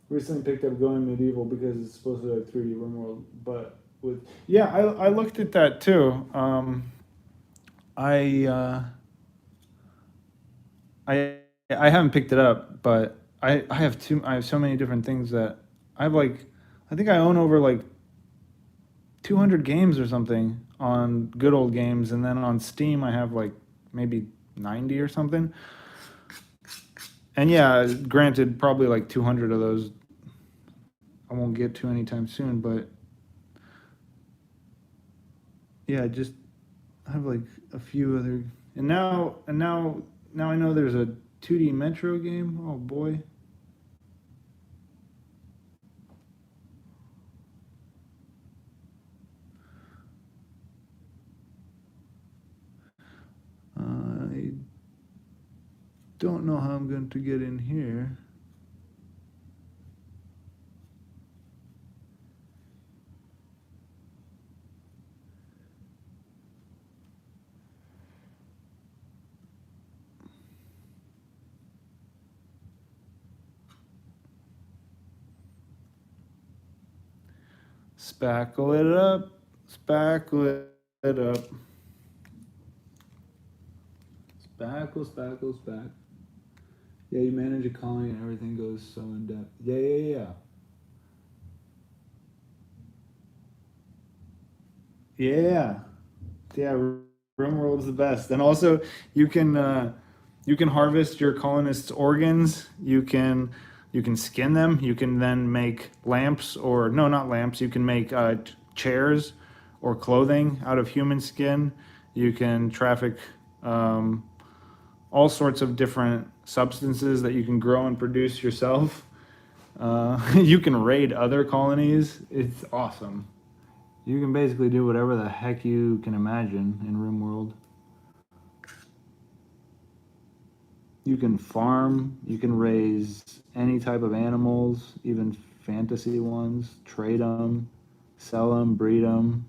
Recently picked up Going Medieval because it's supposed to be like 3D RimWorld, but with yeah, I looked at that too. I I I haven't picked it up, but I have so many different things that I have like I think I own over like 200 games or something on good old games, and then on Steam I have like maybe 90 or something. And yeah, granted, probably like 200 of those I won't get to anytime soon, but yeah, just I have like a few other, and now I know there's a 2D Metro game. Oh boy. I don't know how I'm going to get in here. Spackle it up. Spackle it up. Spackle, spackle, spack. Yeah, you manage a colony and everything goes so in depth. Yeah, yeah, yeah. Yeah. Yeah, RimWorld's the best. And also you can harvest your colonists' organs. You can skin them. You can then make lamps, or no, not lamps. You can make chairs or clothing out of human skin. You can traffic um, all sorts of different substances that you can grow and produce yourself. You can raid other colonies. It's awesome. You can basically do whatever the heck you can imagine in RimWorld. You can farm, you can raise any type of animals, even fantasy ones, trade them, sell them, breed them.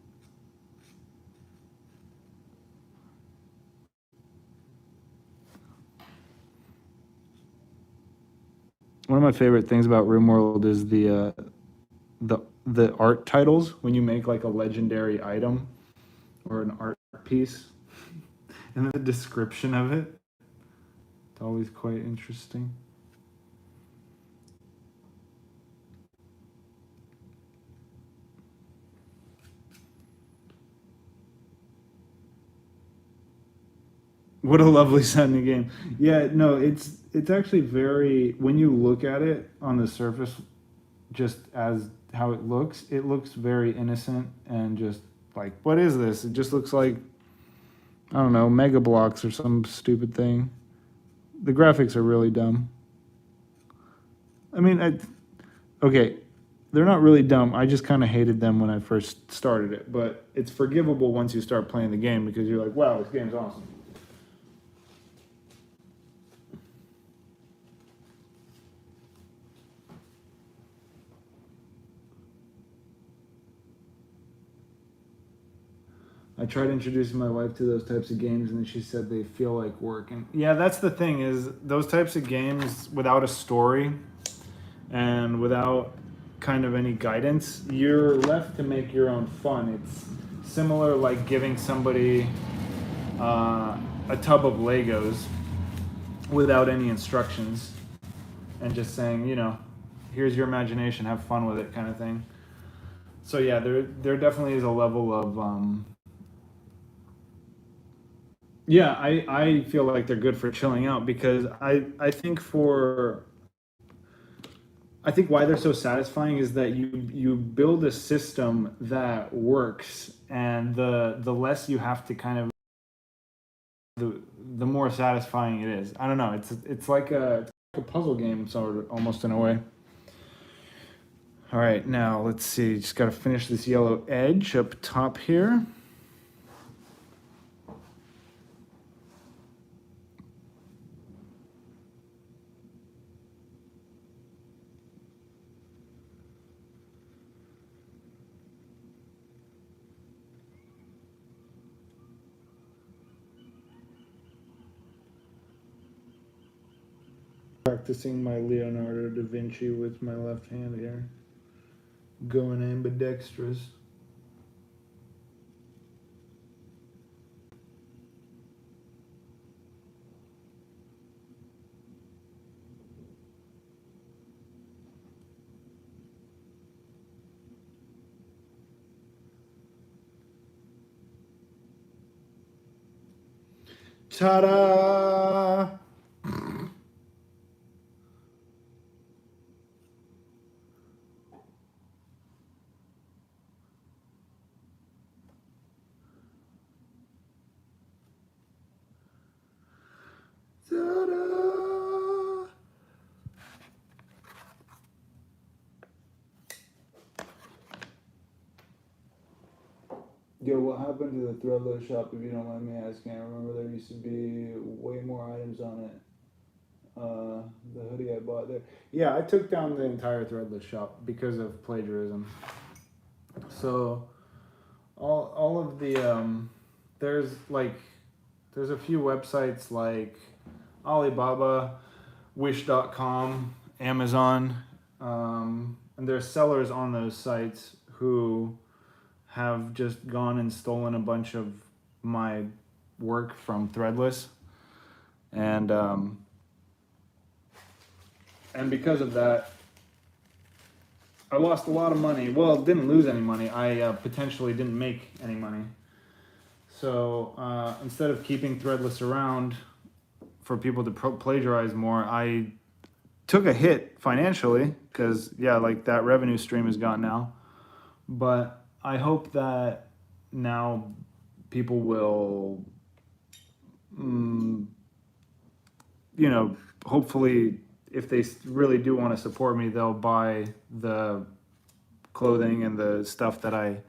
One of my favorite things about RimWorld is the art titles when you make like a legendary item or an art piece, and the description of it. It's always quite interesting. What a lovely sounding game. Yeah, no, it's actually very, when you look at it on the surface, just as how it looks very innocent and just like, what is this? It just looks like, I don't know, Mega Blocks or some stupid thing. The graphics are really dumb. I mean, okay, they're not really dumb. I just kind of hated them when I first started it, but it's forgivable once you start playing the game because you're like, wow, this game's awesome. I tried introducing my wife to those types of games, and then she said they feel like work. And yeah, that's the thing is those types of games without a story and without kind of any guidance, you're left to make your own fun. It's similar like giving somebody a tub of Legos without any instructions and just saying, you know, here's your imagination, have fun with it, kind of thing. So yeah, there definitely is a level of yeah, I feel like they're good for chilling out because I think why they're so satisfying is that you build a system that works, and the less you have to kind of the more satisfying it is. I don't know. It's like a puzzle game, sort of almost in a way. All right, now let's see. Just got to finish this yellow edge up top here. Practicing my Leonardo da Vinci with my left hand here. Going ambidextrous. Ta-da! Ta-da! Yo, what happened to the Threadless shop, if you don't mind me asking? I remember there used to be way more items on it. The hoodie I bought there. Yeah, I took down the entire Threadless shop because of plagiarism. So, all of the, there's like, there's a few websites like Alibaba, Wish.com, Amazon, and there's sellers on those sites who have just gone and stolen a bunch of my work from Threadless, and because of that, I lost a lot of money. Well, didn't lose any money. I potentially didn't make any money. So instead of keeping Threadless around for people to plagiarize more, I took a hit financially because yeah, like that revenue stream is gone now. But I hope that now people will, you know, hopefully if they really do want to support me, they'll buy the clothing and the stuff that I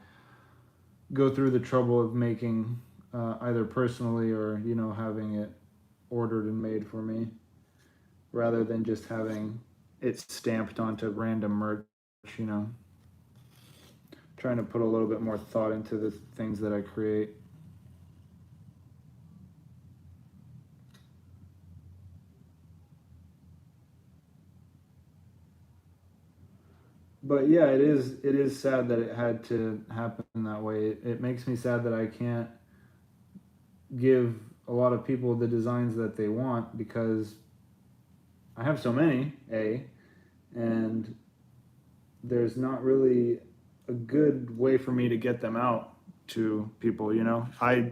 go through the trouble of making, either personally or, you know, having it ordered and made for me, rather than just having it stamped onto random merch, you know. Trying to put a little bit more thought into the things that I create. But yeah, it is sad that it had to happen that way. It makes me sad that I can't give a lot of people the designs that they want because I have so many, and there's not really a good way for me to get them out to people, you know. I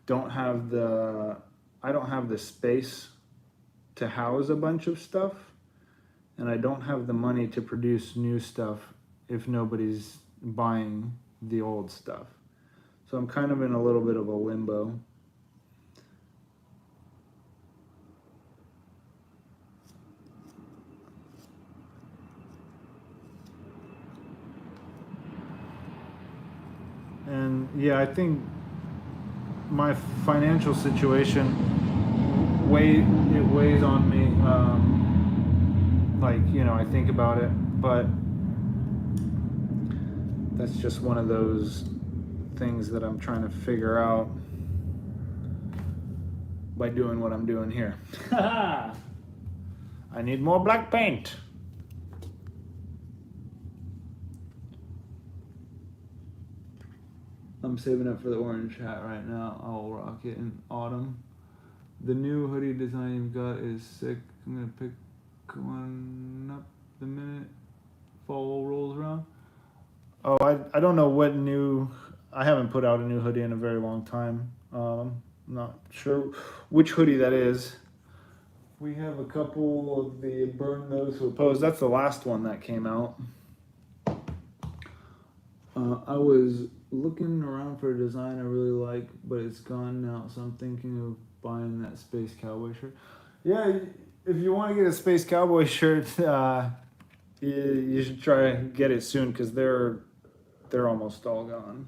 don't have the I don't have the space to house a bunch of stuff, and I don't have the money to produce new stuff if nobody's buying the old stuff. So I'm kind of in a little bit of a limbo. And yeah, I think my financial situation weighs on me. Like, you know, I think about it, but that's just one of those things that I'm trying to figure out by doing what I'm doing here. I need more black paint. I'm saving up for the orange hat right now. I'll rock it in autumn. The new hoodie design you've got is sick. I'm gonna pick one up the minute fall rolls around. Oh, I don't know what new. I haven't put out a new hoodie in a very long time. Not sure which hoodie that is. We have a couple of the Burn Those Who Oppose. That's the last one that came out. I was looking around for a design I really like, but it's gone now, so I'm thinking of buying that Space Cowboy shirt. Yeah, if you want to get a Space Cowboy shirt, you should try and get it soon, because they're almost all gone.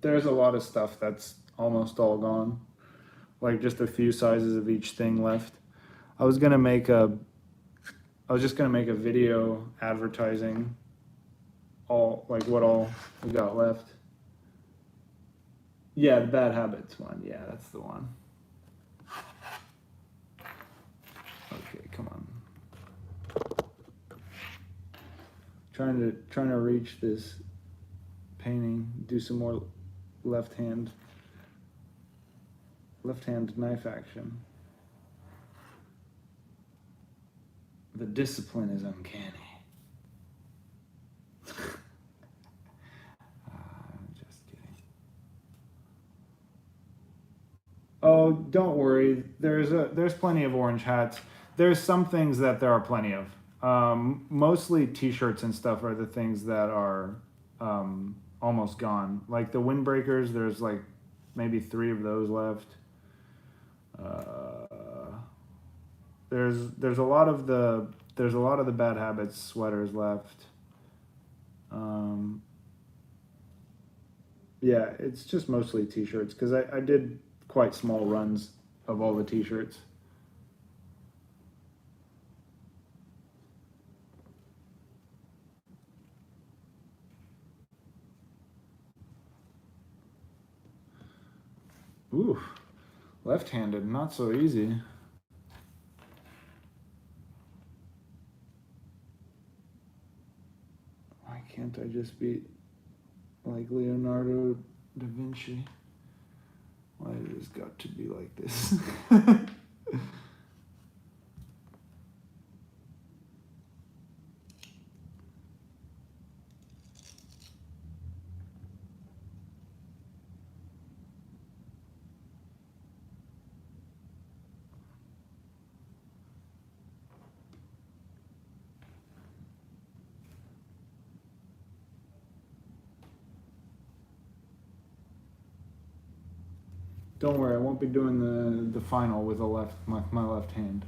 There's a lot of stuff that's almost all gone, like just a few sizes of each thing left. I was just gonna make a video advertising what all we got left. Yeah, the Bad Habits one. Yeah, that's the one. Okay, come on. Trying to reach this painting. Do some more left hand knife action. The discipline is uncanny. Just kidding. Oh, don't worry. There's plenty of orange hats. There's some things that there are plenty of. Mostly t-shirts and stuff are the things that are almost gone. Like the windbreakers, there's like maybe 3 of those left. There's a lot of the Bad Habits sweaters left. Yeah, it's just mostly t-shirts, because I did quite small runs of all the t-shirts. Ooh, left-handed, not so easy. Why can't I just be like Leonardo da Vinci? Why has it got to be like this? Don't worry, I won't be doing the final with my left hand.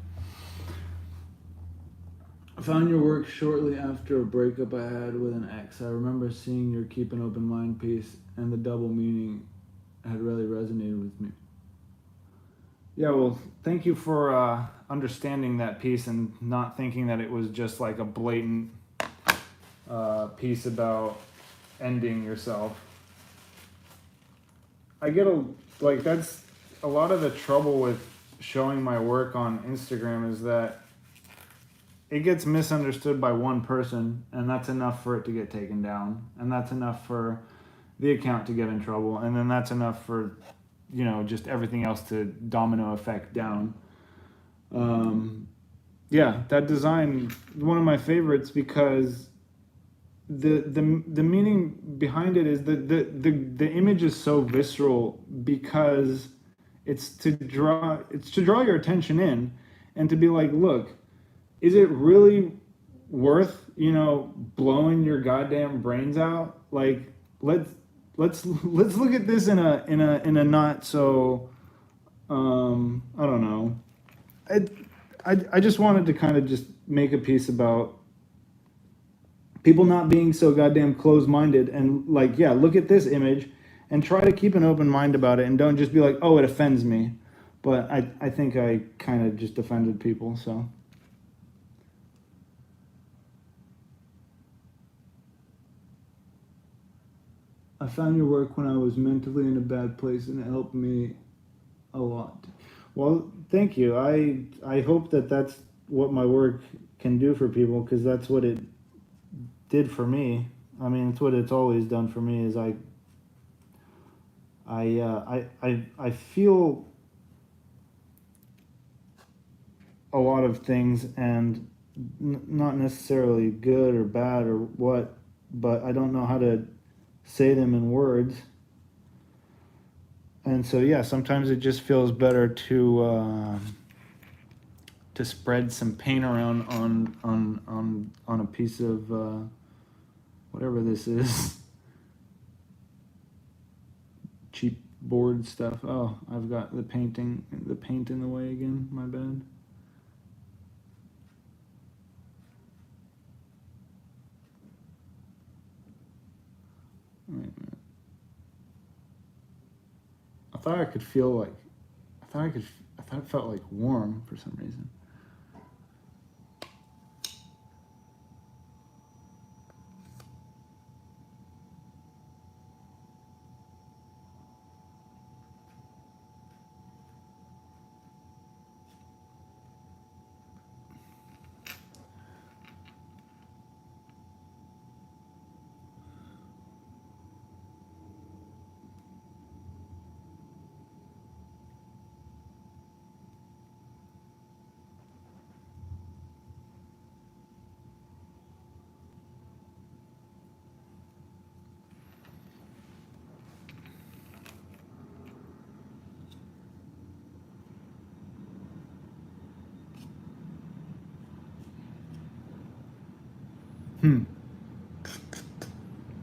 I found your work shortly after a breakup I had with an ex. I remember seeing your Keep an Open Mind piece, and the double meaning had really resonated with me. Yeah, well, thank you for understanding that piece and not thinking that it was just like a blatant piece about ending yourself. I get that's a lot of the trouble with showing my work on Instagram, is that it gets misunderstood by one person, and that's enough for it to get taken down, and that's enough for the account to get in trouble, and then that's enough for, you know, just everything else to domino effect down. Yeah, that design, one of my favorites, because the meaning behind it is that the image is so visceral, because It's to draw your attention in, and to be like, look, is it really worth, blowing your goddamn brains out? Like, let's look at this in a not so, I don't know. I just wanted to kind of just make a piece about people not being so goddamn closed-minded, and like, yeah, look at this image and try to keep an open mind about it, and don't just be like, oh, it offends me. But I think I kind of just offended people, so. I found your work when I was mentally in a bad place, and it helped me a lot. Well, thank you. I hope that that's what my work can do for people, because that's what it did for me. I mean, it's what it's always done for me. Is I feel a lot of things, and not necessarily good or bad or what, but I don't know how to say them in words. And so, yeah, sometimes it just feels better to spread some paint around on a piece of whatever this is. Cheap board stuff. Oh, I've got the paint in the way again. My bad. Wait a minute. I thought it felt like warm for some reason.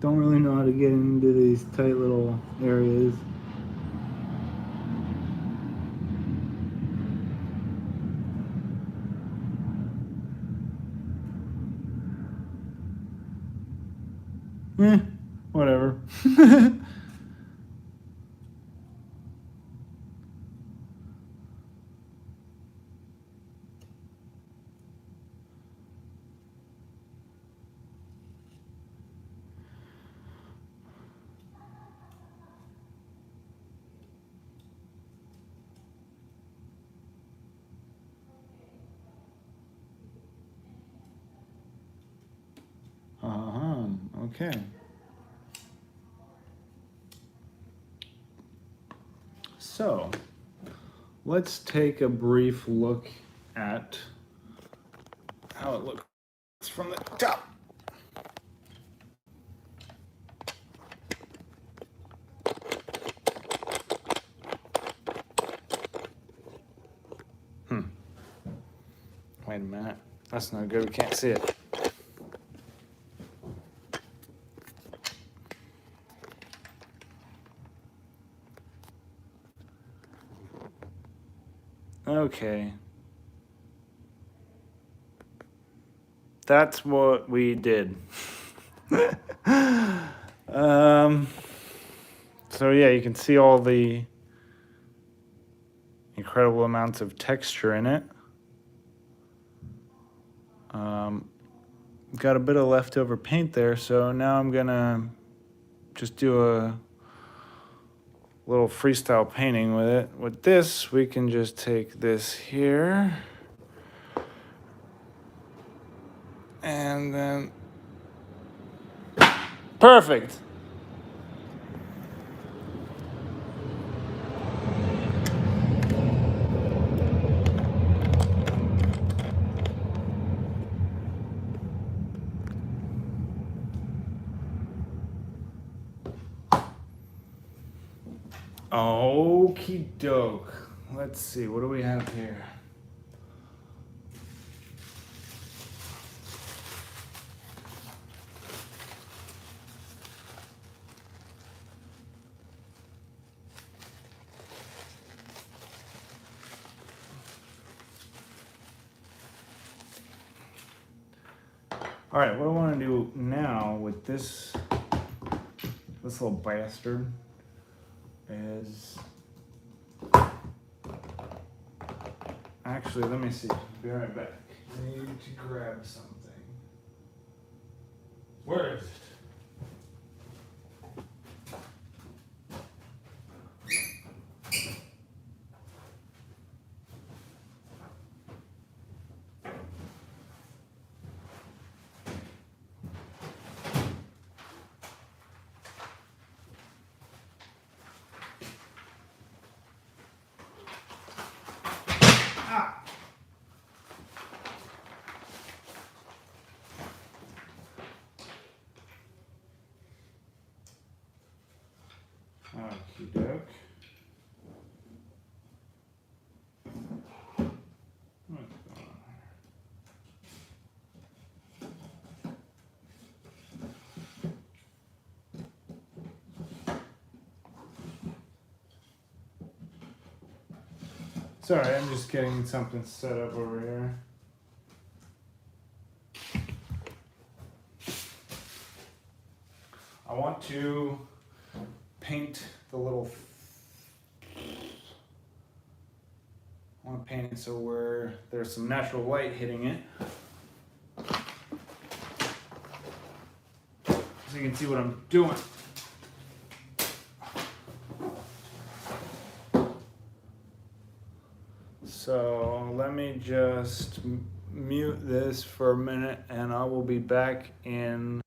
Don't really know how to get into these tight little areas. Whatever. Okay. So, let's take a brief look at how it looks from the top. Wait a minute. That's not good. We can't see it. Okay. That's what we did. So yeah, you can see all the incredible amounts of texture in it. Got a bit of leftover paint there, so now I'm gonna just do a little freestyle painting with it. With this, we can just take this here and then perfect. Okie doke. Let's see, what do we have here? All right, what I want to do now with this little bastard is actually, let me see. Be right back. I need to grab something. Where is it? Ah! Okie doke. What's going on here? Sorry, I'm just getting something set up over here. I want to paint the little. I want to paint it so where there's some natural light hitting it, so you can see what I'm doing. So let me just mute this for a minute and I will be back in.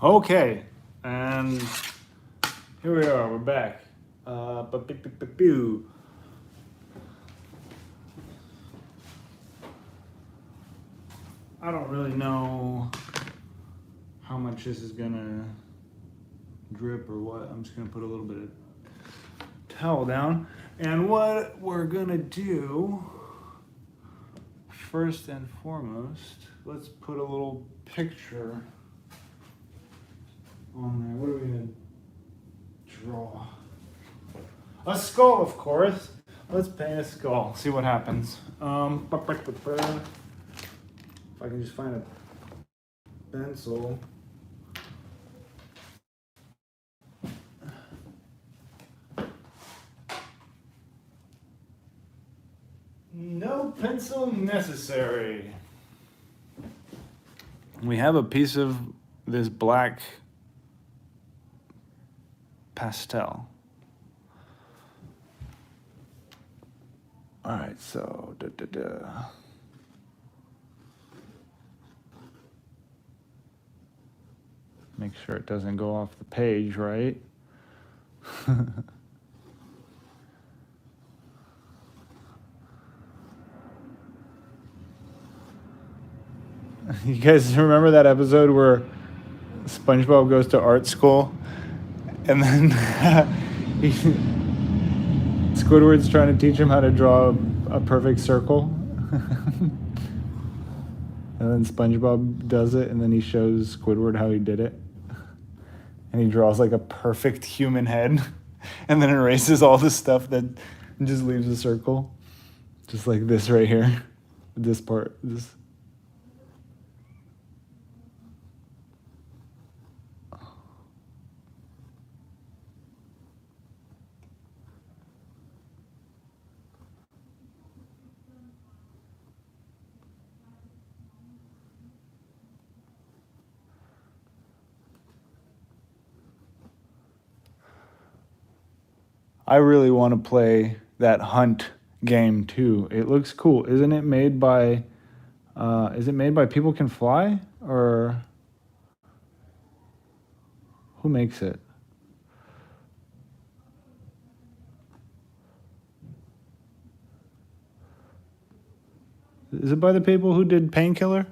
Okay, and here we are, we're back. I don't really know how much this is gonna drip or what. I'm just gonna put a little bit of towel down. And what we're gonna do, first and foremost, let's put a little picture on there. What are we gonna draw? A skull, of course. Let's paint a skull. See what happens. If I can just find a pencil. No pencil necessary. We have a piece of this black pastel. All right, so make sure it doesn't go off the page, right? You guys remember that episode where SpongeBob goes to art school and then Squidward's trying to teach him how to draw a perfect circle? And then SpongeBob does it, and then he shows Squidward how he did it. And he draws like a perfect human head and then erases all the stuff that just leaves a circle. Just like this right here. This part. This. I really want to play that Hunt game too. It looks cool. Isn't it made by, is it made by People Can Fly? Or who makes it? Is it by the people who did Painkiller?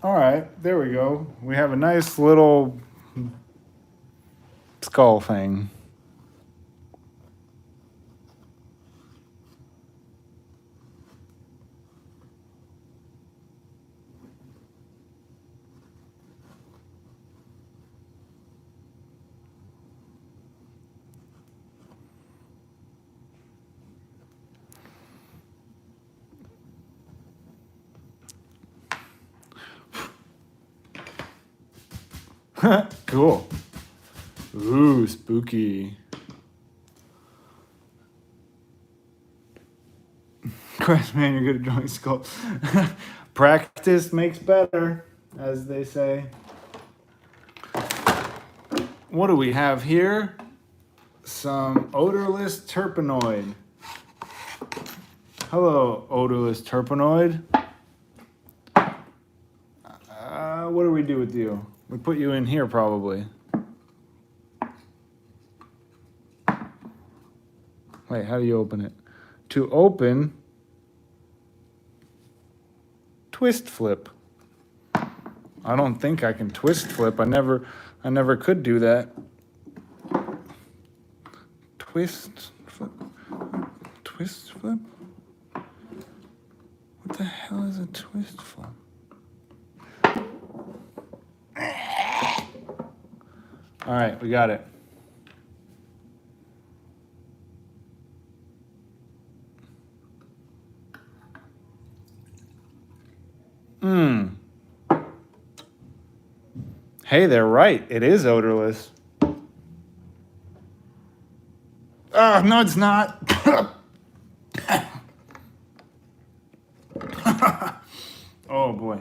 All right, there we go. We have a nice little skull thing. Cool. Ooh, spooky. Christ, man, you're good at drawing skulls. Practice makes better, as they say. What do we have here? Some odorless terpenoid. Hello, odorless terpenoid. What do we do with you? We put you in here, probably. Wait, how do you open it? To open, twist flip. I don't think I can twist flip. I never could do that. Twist flip. Twist flip? What the hell is a twist flip? All right, we got it. Hey, they're right. It is odorless. Oh, no, it's not. Oh, boy.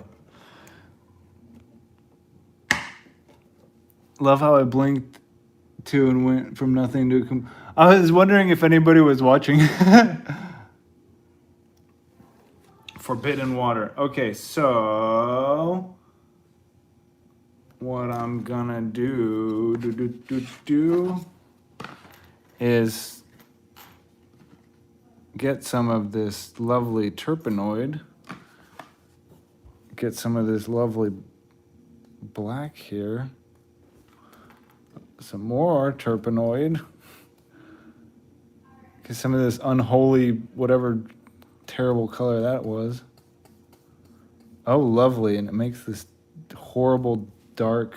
Love how I blinked too and went from nothing to... I was wondering if anybody was watching. Forbidden water. Okay, so... what I'm gonna do is get some of this lovely terpenoid, get some of this lovely black here, some more terpenoid, get some of this unholy, whatever terrible color that was. Oh, lovely, and it makes this horrible dark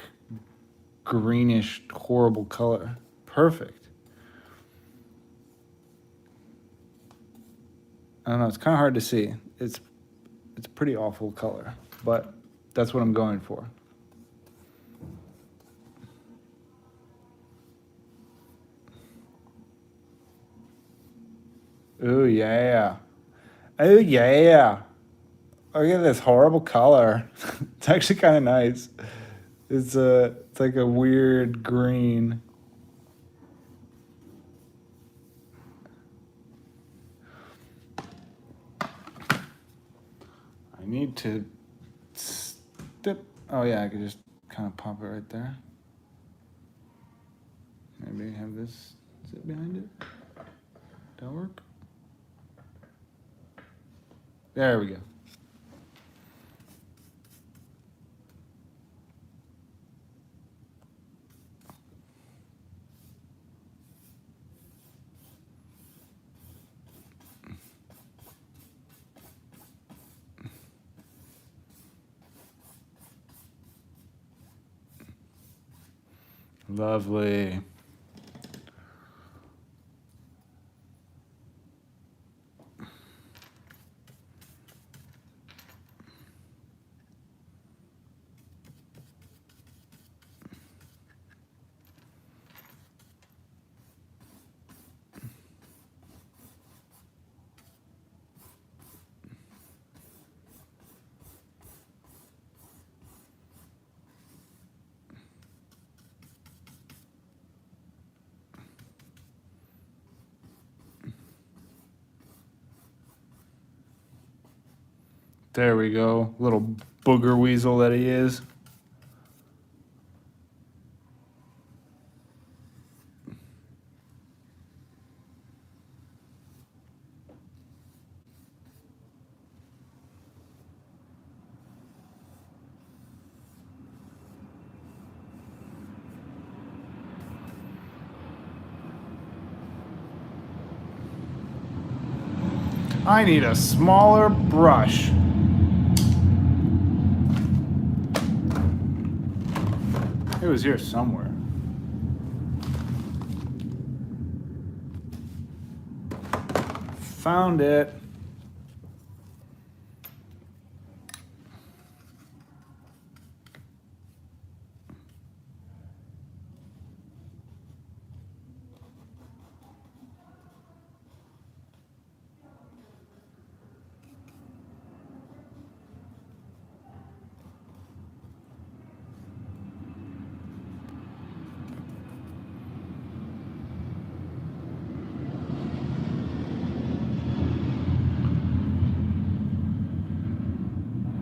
greenish horrible color. Perfect. I don't know, it's kind of hard to see. It's a pretty awful color, but that's what I'm going for. Ooh yeah. Oh yeah. Look at this horrible color. It's actually kind of nice. It's like a weird green. I need to dip. Oh yeah, I could just kind of pop it right there. Maybe have this sit behind it. That'll work. There we go. Lovely. There we go. Little booger weasel that he is. I need a smaller brush. It was here somewhere. Found it.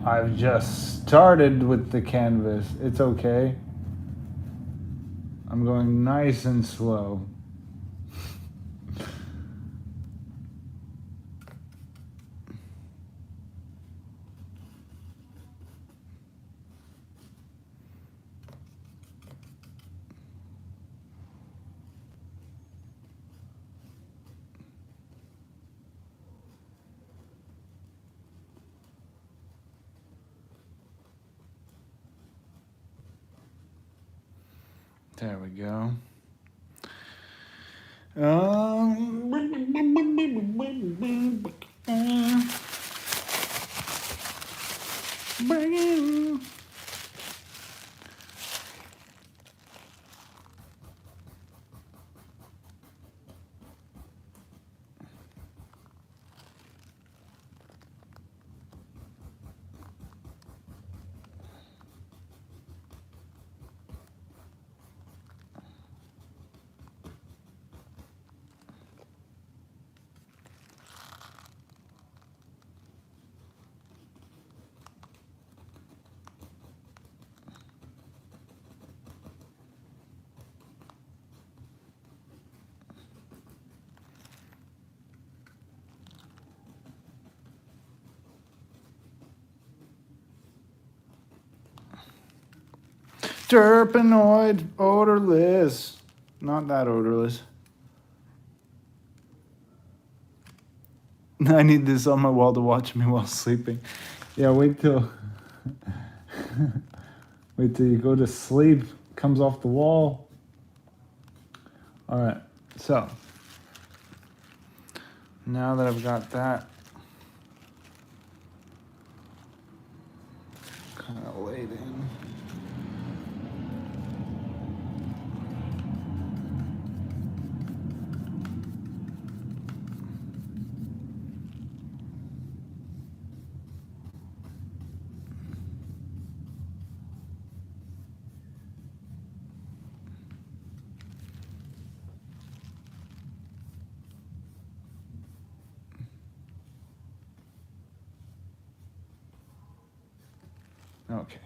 I've just started with the canvas. It's okay. I'm going nice and slow. There we go. Terpenoid, odorless. Not that odorless. I need this on my wall to watch me while sleeping. Yeah, wait till you go to sleep. Comes off the wall. All right, so now that I've got that kind of laid in. Okay.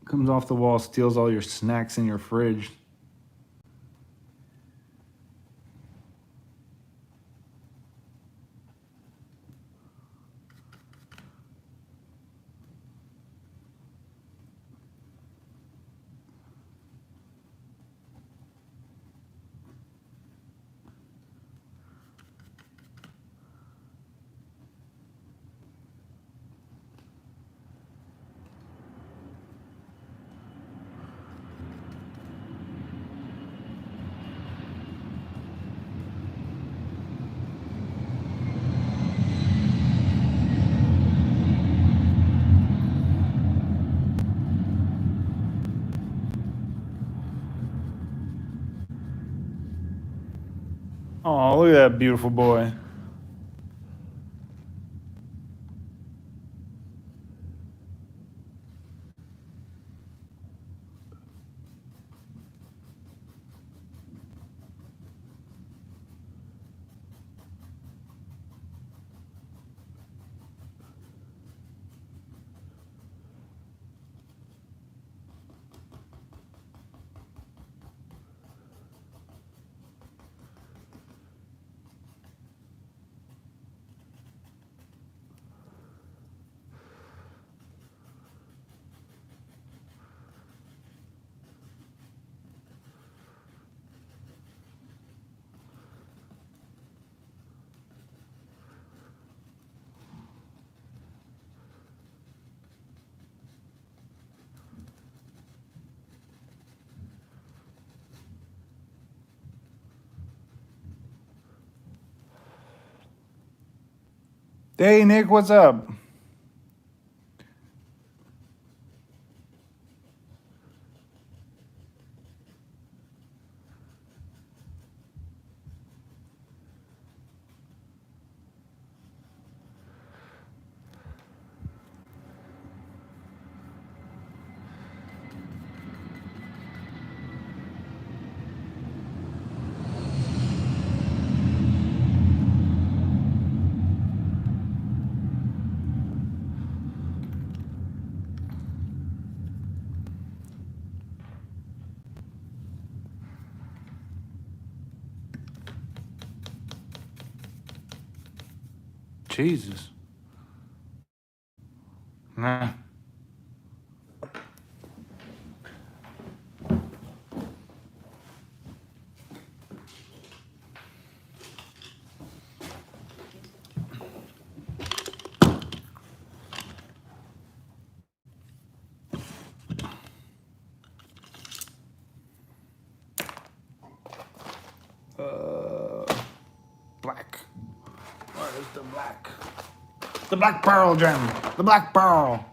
Comes off the wall, steals all your snacks in your fridge. Oh, look at that beautiful boy. Hey, Nick, what's up? Jesus. Nah. Black. Where is the black? The black pearl gem. The black pearl.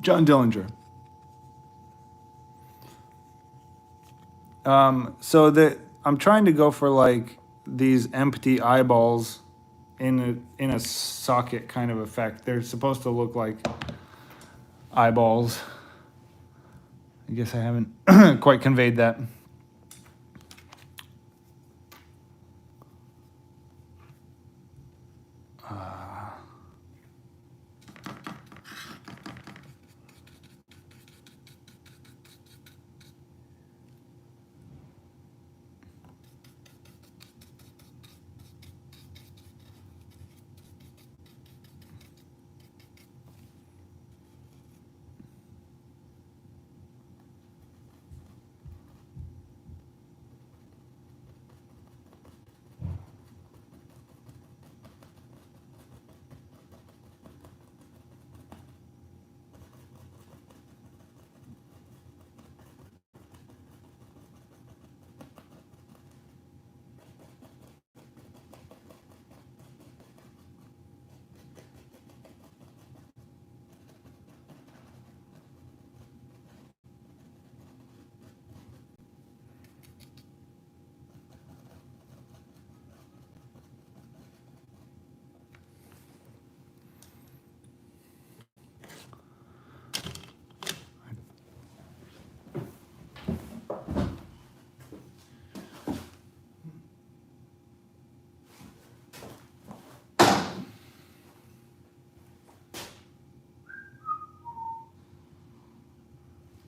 John Dillinger. So I'm trying to go for like these empty eyeballs in a socket kind of effect. They're supposed to look like eyeballs. I guess I haven't quite conveyed that.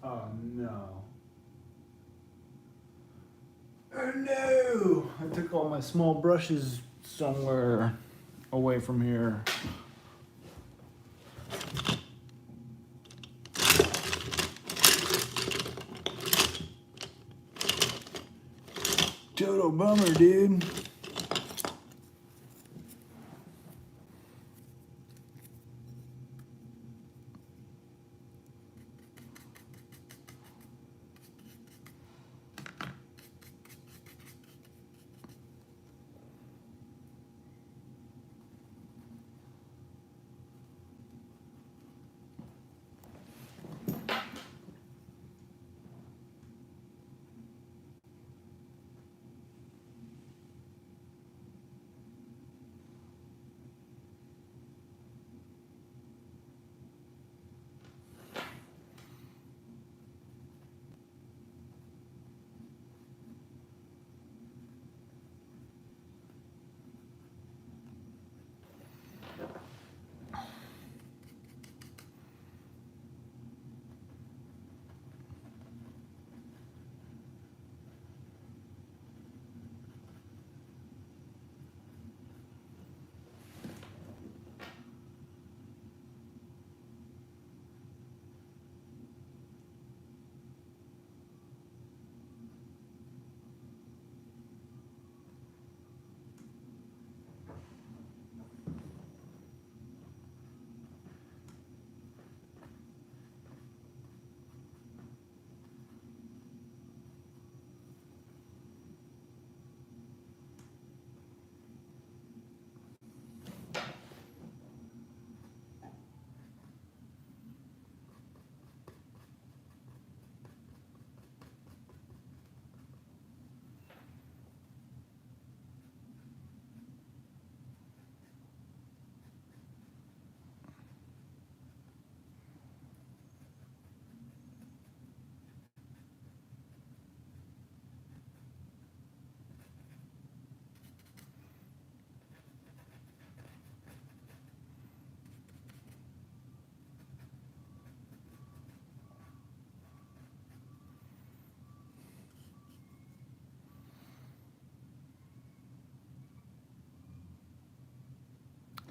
Oh no. Oh no! I took all my small brushes somewhere away from here. Total bummer, dude.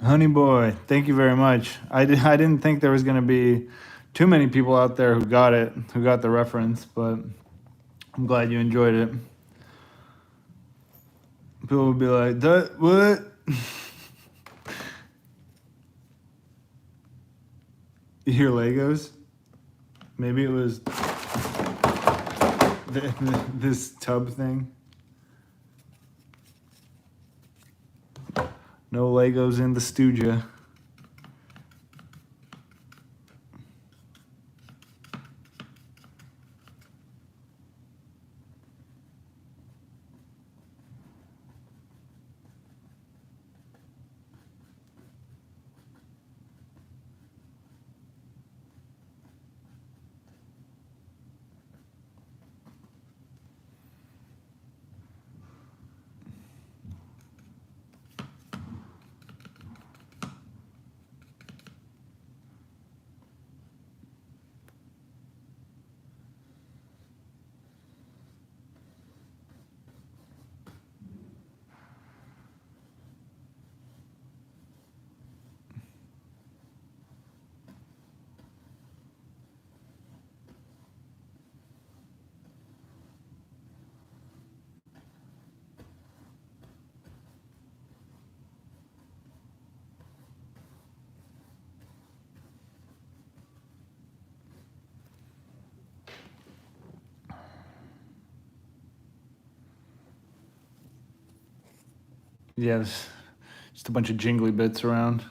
Honey boy, thank you very much. I didn't think there was going to be too many people out there who got it, who got the reference, but I'm glad you enjoyed it. People would be like, what? You hear Legos? Maybe it was this tub thing. No Legos in the studio. Yes, just a bunch of jingly bits around.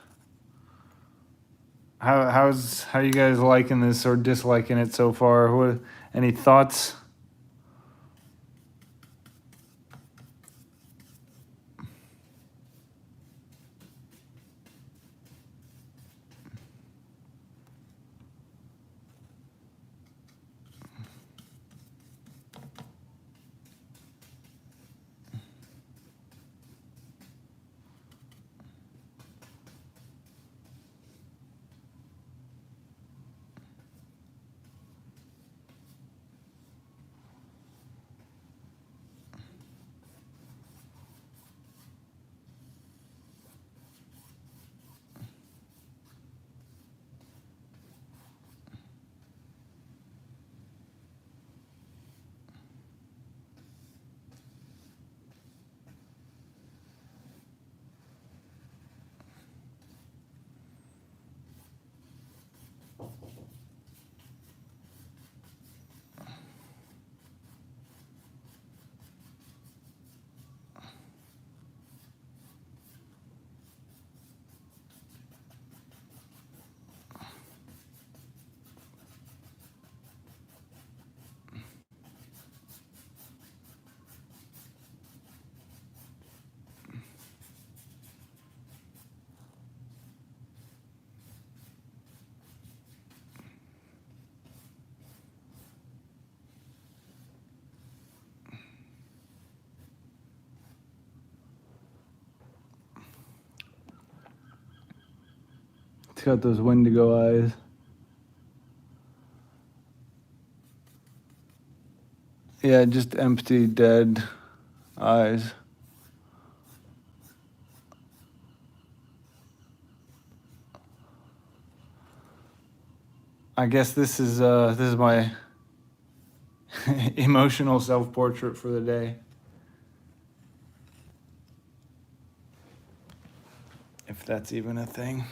How you guys liking this or disliking it so far? What any thoughts? It's got those Wendigo eyes. Yeah, just empty, dead eyes. I guess this is my emotional self-portrait for the day. If that's even a thing.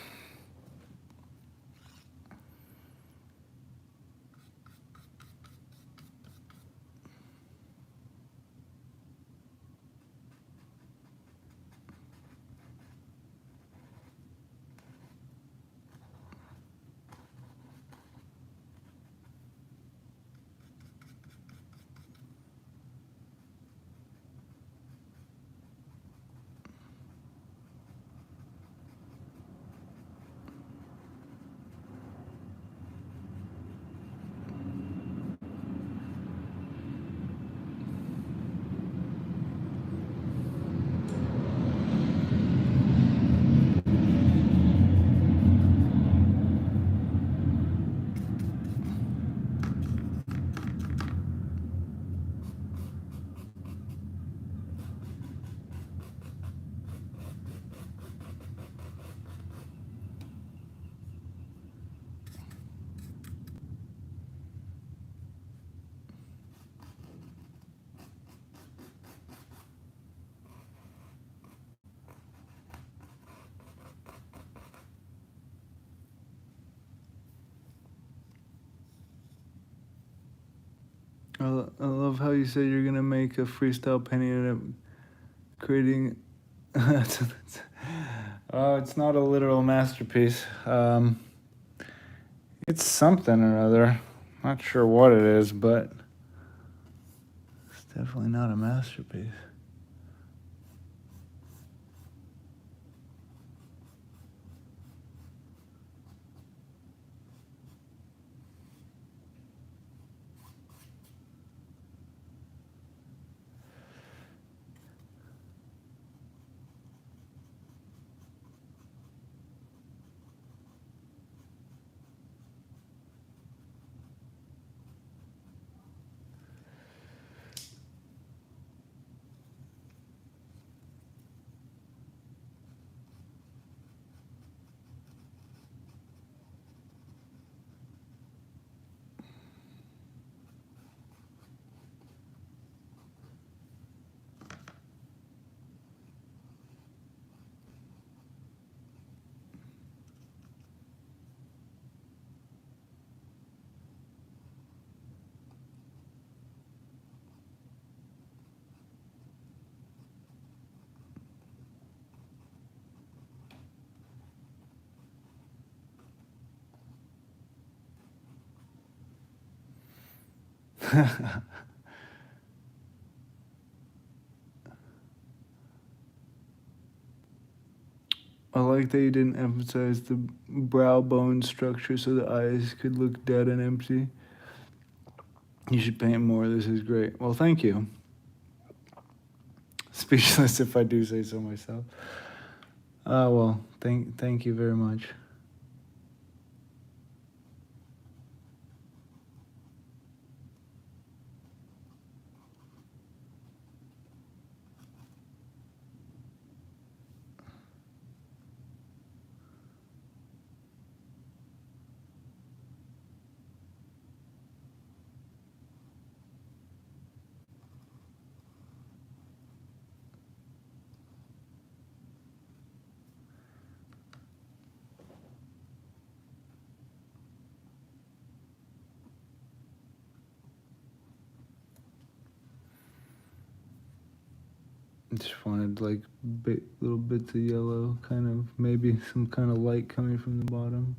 I love how you said you're gonna make a freestyle painting and end up creating. Oh, it's not a literal masterpiece. It's something or other. Not sure what it is, but it's definitely not a masterpiece. I like that you didn't emphasize the brow bone structure so the eyes could look dead and empty. You should paint more. This is great. Well, thank you. Speechless if I do say so myself. Well, thank you very much. Just wanted like little bits of yellow, kind of maybe some kind of light coming from the bottom.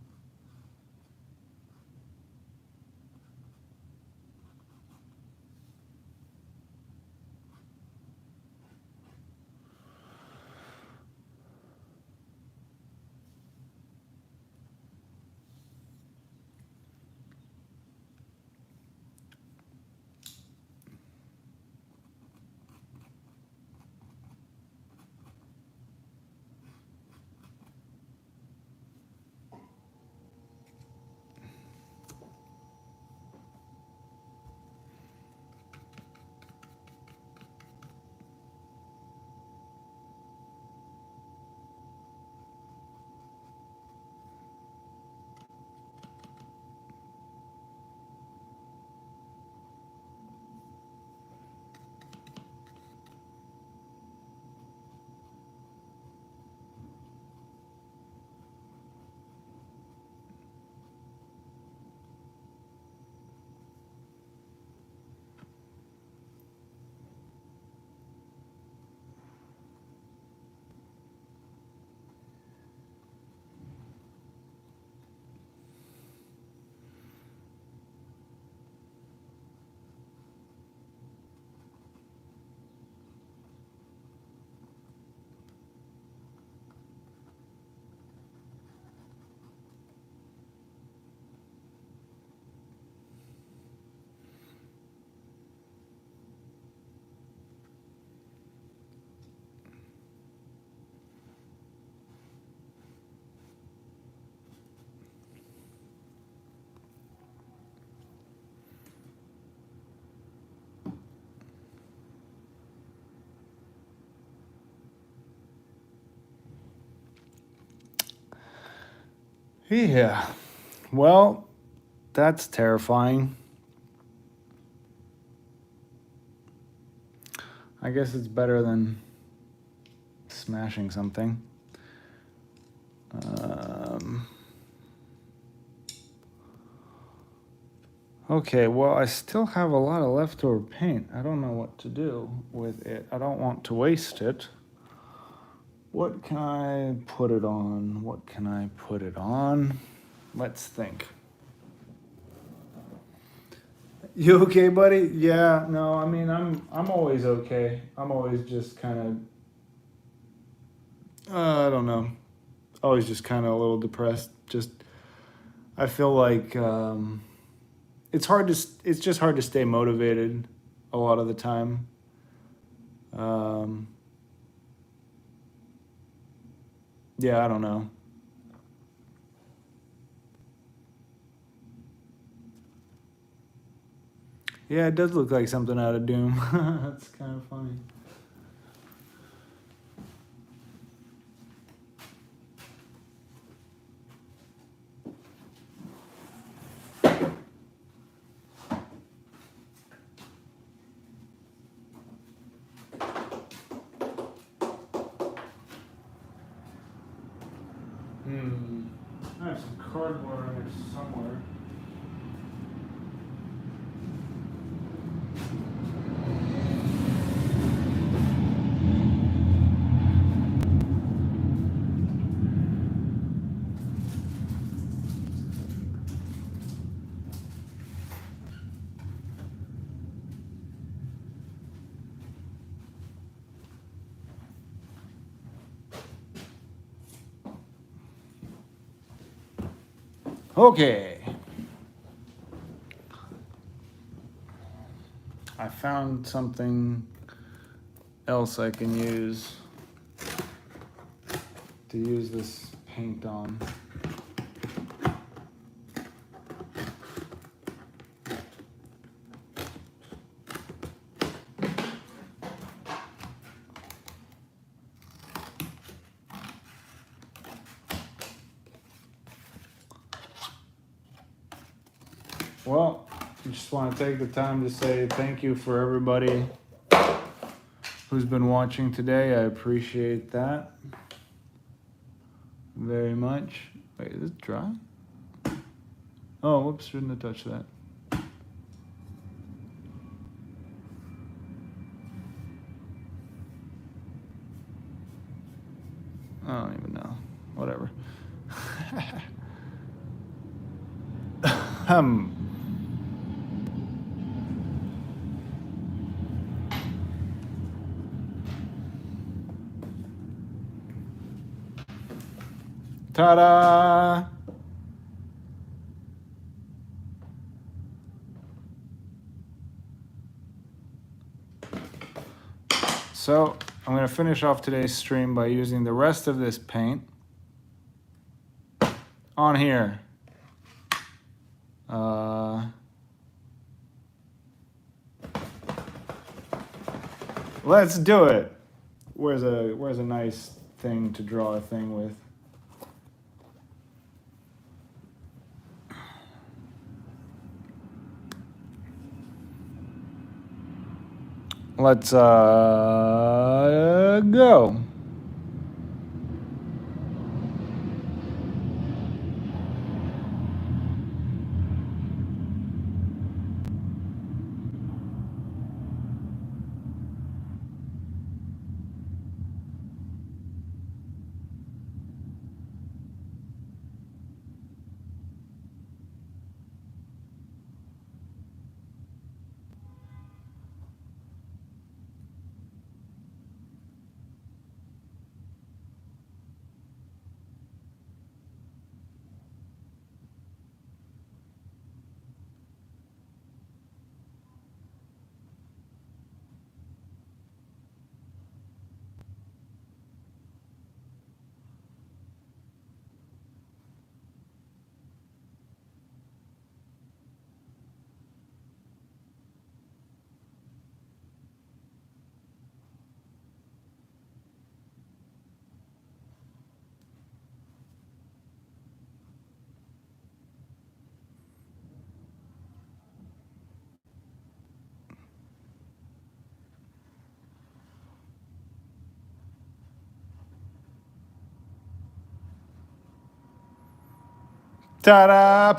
Yeah. Well, that's terrifying. I guess it's better than smashing something. Um, Okay, well, I still have a lot of leftover paint. I don't know what to do with it. I don't want to waste it. What can I put it on? What can I put it on? Let's think. You okay, buddy? Yeah, no, I mean, I'm always okay. I'm always just kind of I don't know. Always just kind of a little depressed. Just I feel like it's just hard to stay motivated a lot of the time. Yeah, I don't know. Yeah, it does look like something out of Doom. That's kind of funny. I have some cardboard on there somewhere. Okay. I found something else I can use to use this paint on. Well, I just want to take the time to say thank you for everybody who's been watching today. I appreciate that very much. Wait, is it dry? Oh, whoops, shouldn't have touched that. I don't even know. Whatever. um. Ta-da! So I'm going to finish off today's stream by using the rest of this paint on here. Let's do it. Where's a nice thing to draw a thing with? Let's go. Ta-da!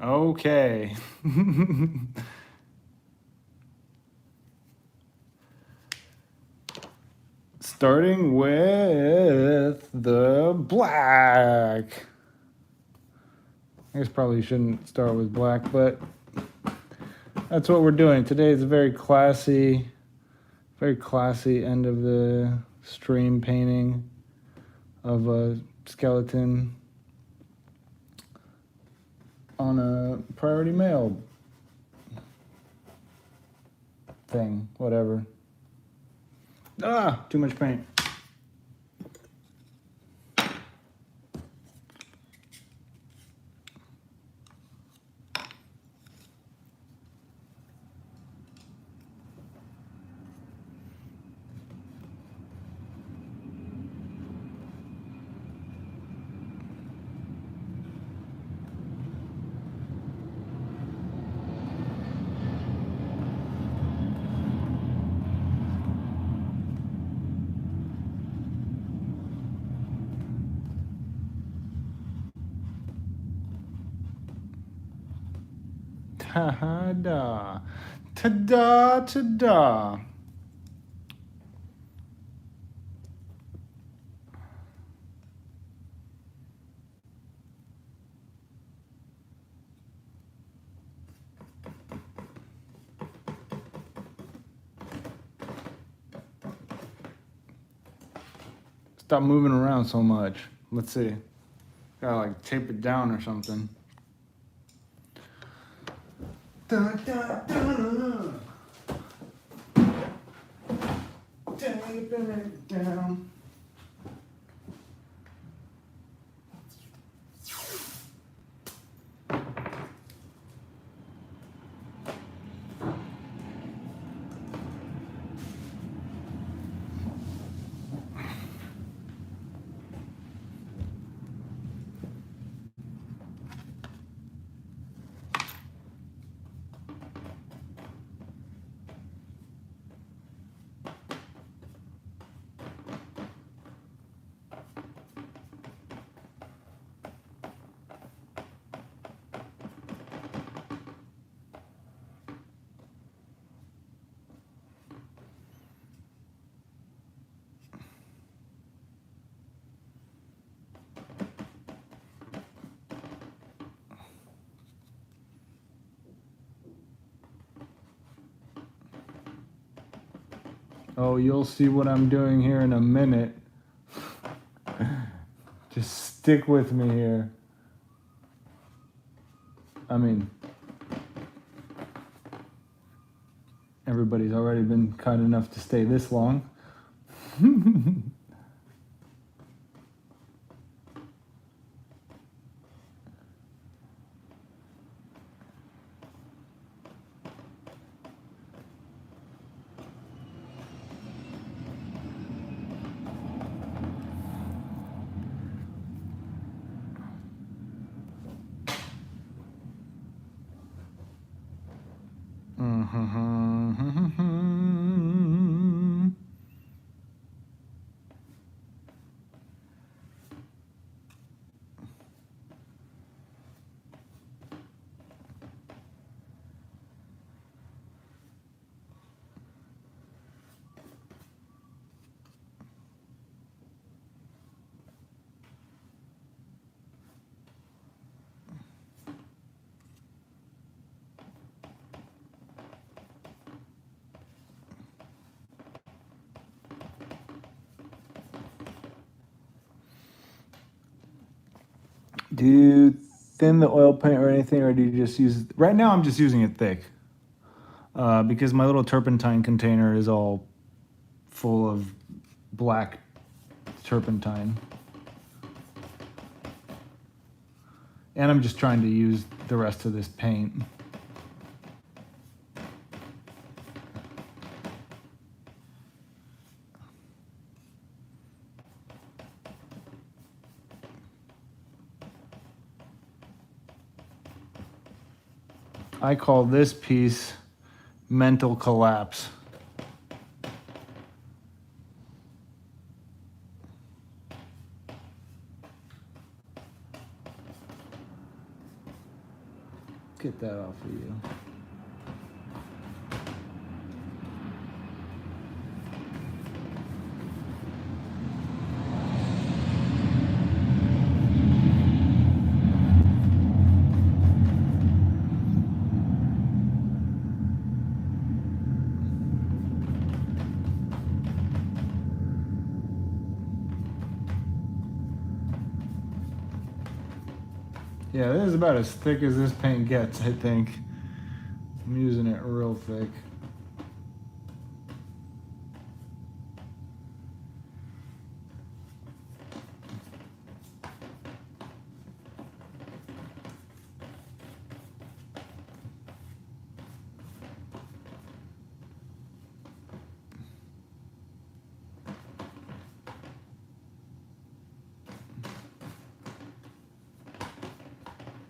Okay. Starting with the black. I guess probably shouldn't start with black, but that's what we're doing. Today is a very classy end of the stream painting of a skeleton on a priority mail thing, whatever. Ah, too much paint. Ta-da. Ta-da, ta-da. Stop moving around so much. Let's see. Gotta like tape it down or something. Da, da, da. Taping it down. Oh, you'll see what I'm doing here in a minute. Just stick with me here. I mean, everybody's already been kind enough to stay this long. Do you thin the oil paint or anything, or do you just use... Right now I'm just using it thick because my little turpentine container is all full of black turpentine. And I'm just trying to use the rest of this paint. I call this piece mental collapse. get that off of you. Yeah, this is about as thick as this paint gets, I think. I'm using it real thick.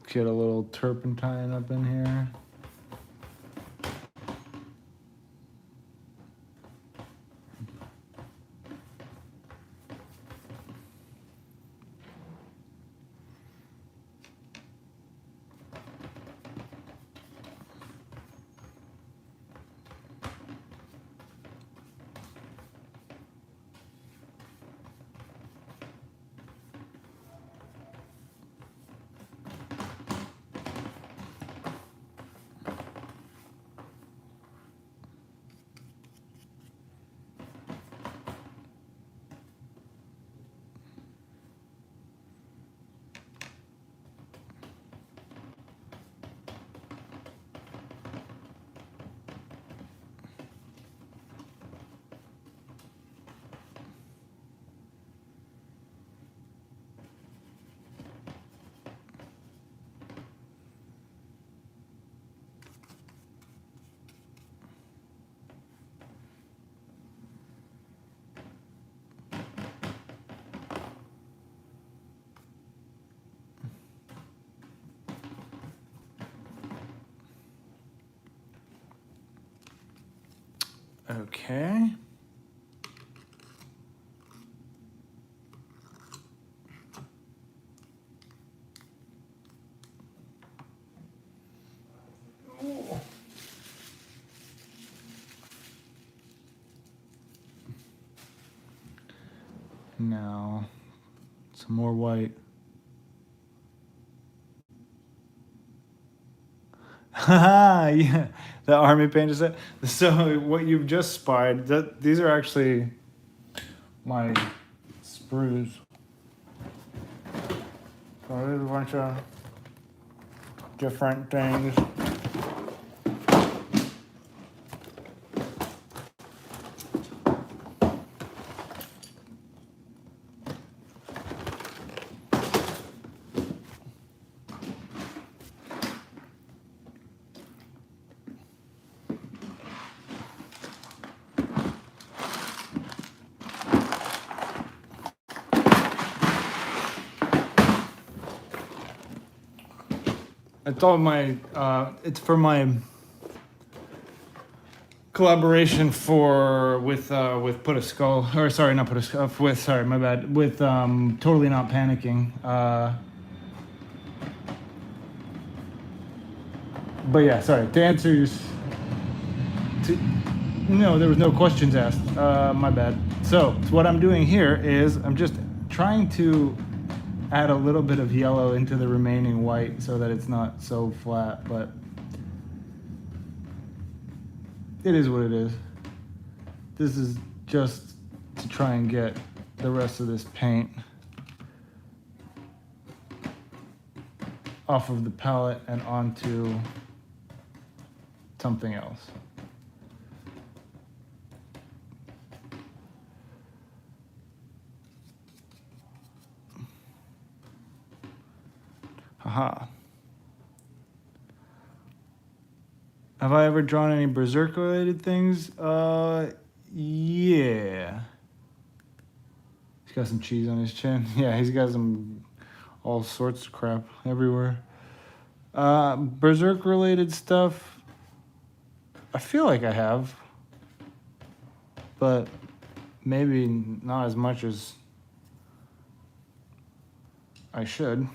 Get a little turpentine up in here. Okay. Now, some more white. Haha, yeah, the army paint is it. So what you've just spied, these are actually my sprues. So there's a bunch of different things. It's all my, it's for my collaboration with Put a Skull, or sorry, not Put a Skull, sorry, my bad, with Totally Not Panicking. But yeah, sorry, to answer your, no, there was no questions asked, my bad. So what I'm doing here is I'm just trying to add a little bit of yellow into the remaining white so that it's not so flat, but it is what it is. This is just to try and get the rest of this paint off of the palette and onto something else. Haha. Have I ever drawn any Berserk related things? Yeah. He's got some cheese on his chin. Yeah, he's got some all sorts of crap everywhere. Berserk related stuff, I feel like I have, but maybe not as much as I should.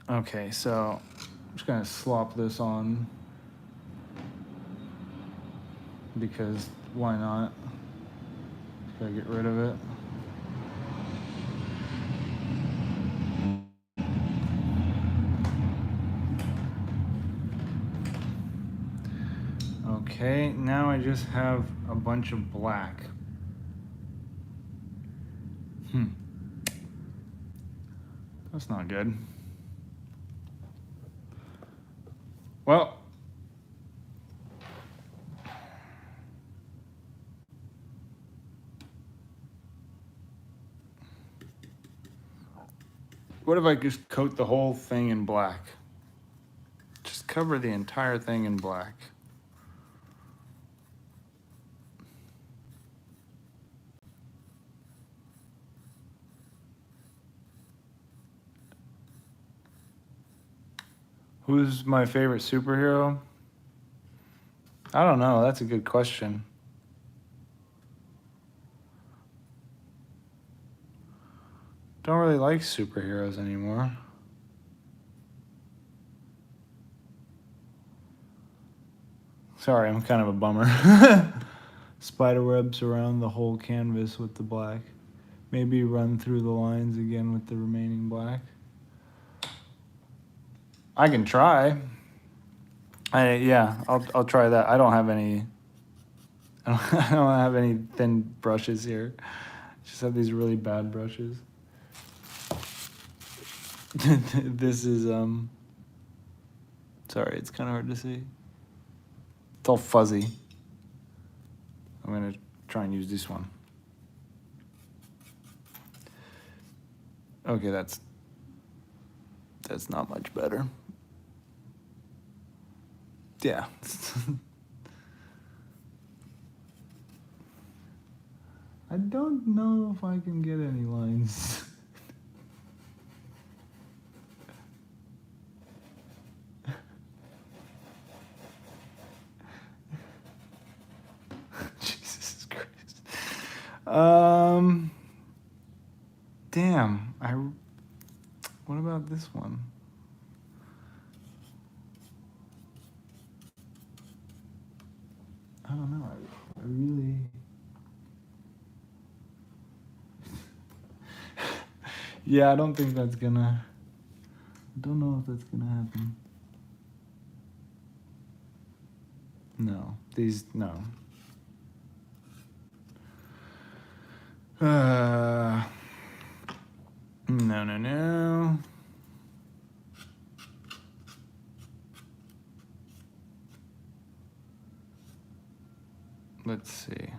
Okay, so just gonna slop this on because why not? Gotta get rid of it. Okay, now I just have a bunch of black. That's not good. Well, what if I just coat the whole thing in black? Just cover the entire thing in black. Who's my favorite superhero? I don't know. That's a good question. Don't really like superheroes anymore. Sorry, I'm kind of a bummer. Spider webs around the whole canvas with the black. Maybe run through the lines again with the remaining black. I can try. I'll try that. I don't have any. I don't have any thin brushes here. Just have these really bad brushes. This is sorry, it's kind of hard to see. It's all fuzzy. I'm gonna try and use this one. Okay, that's not much better. Yeah. I don't know if I can get any lines. Jesus Christ. Damn. What about this one? I don't know. I really. Yeah, I don't think that's gonna. I don't know if that's gonna happen. No, no. No. Let's see.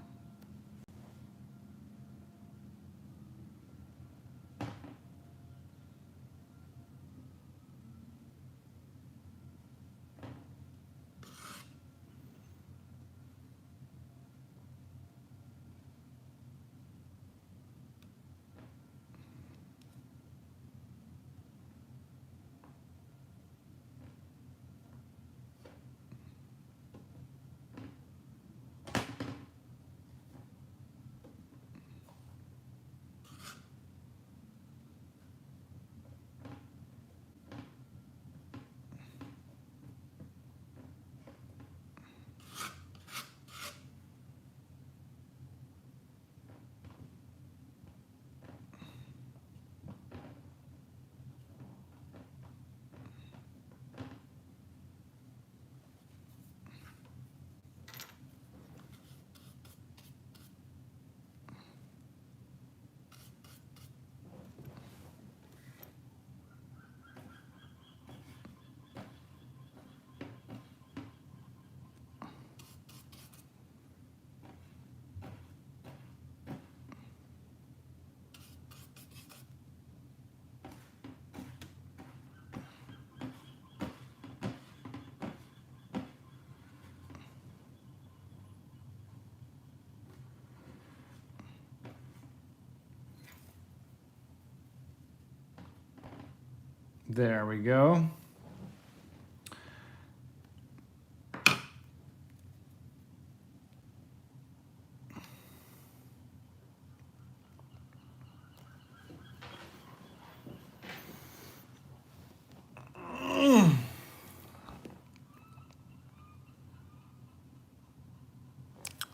There we go.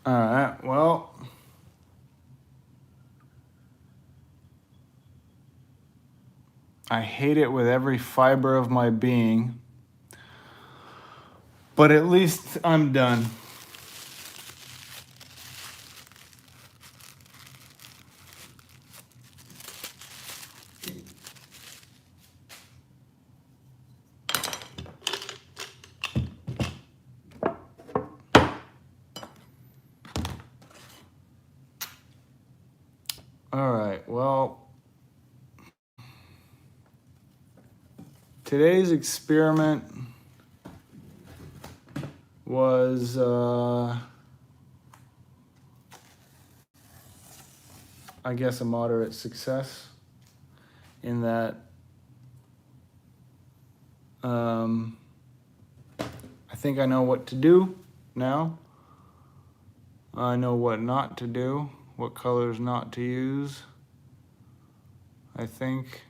All right, well, I hate it with every fiber of my being, but at least I'm done. All right, well, today's experiment was I guess a moderate success in that I think I know what to do now. I know what not to do, what colors not to use. I think.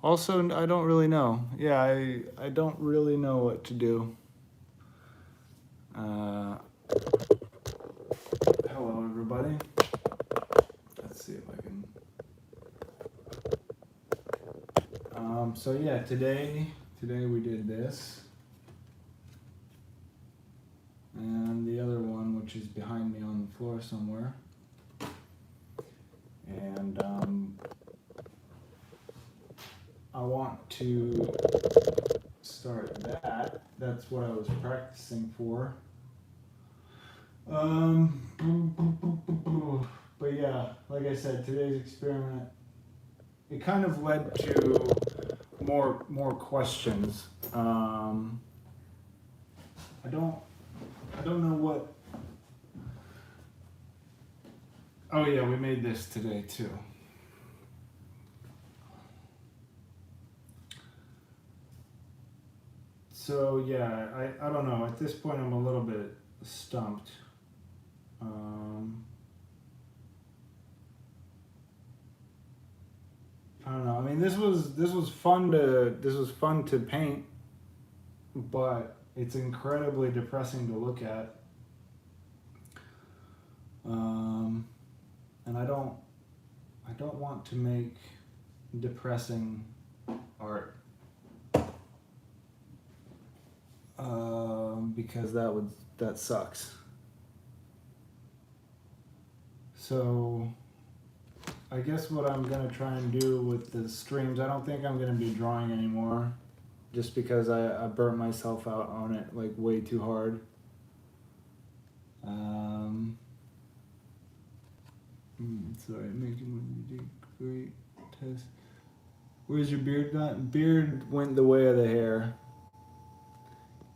Also, I don't really know. Yeah, I don't really know what to do. Hello, everybody. Let's see if I can. So yeah, today we did this, and the other one, which is behind me on the floor somewhere, and I want to start that. That's what I was practicing for. But yeah, like I said, today's experiment, it kind of led to more questions. I don't know what. Oh yeah, we made this today too. So yeah, I don't know. At this point, I'm a little bit stumped. I don't know. I mean, this was fun to paint, but it's incredibly depressing to look at. And I don't want to make depressing art. Because that sucks. So I guess what I'm gonna try and do with the streams, I don't think I'm gonna be drawing anymore, just because I burnt myself out on it like way too hard. Sorry, making one you did great test. Where's your beard gone? Beard went the way of the hair.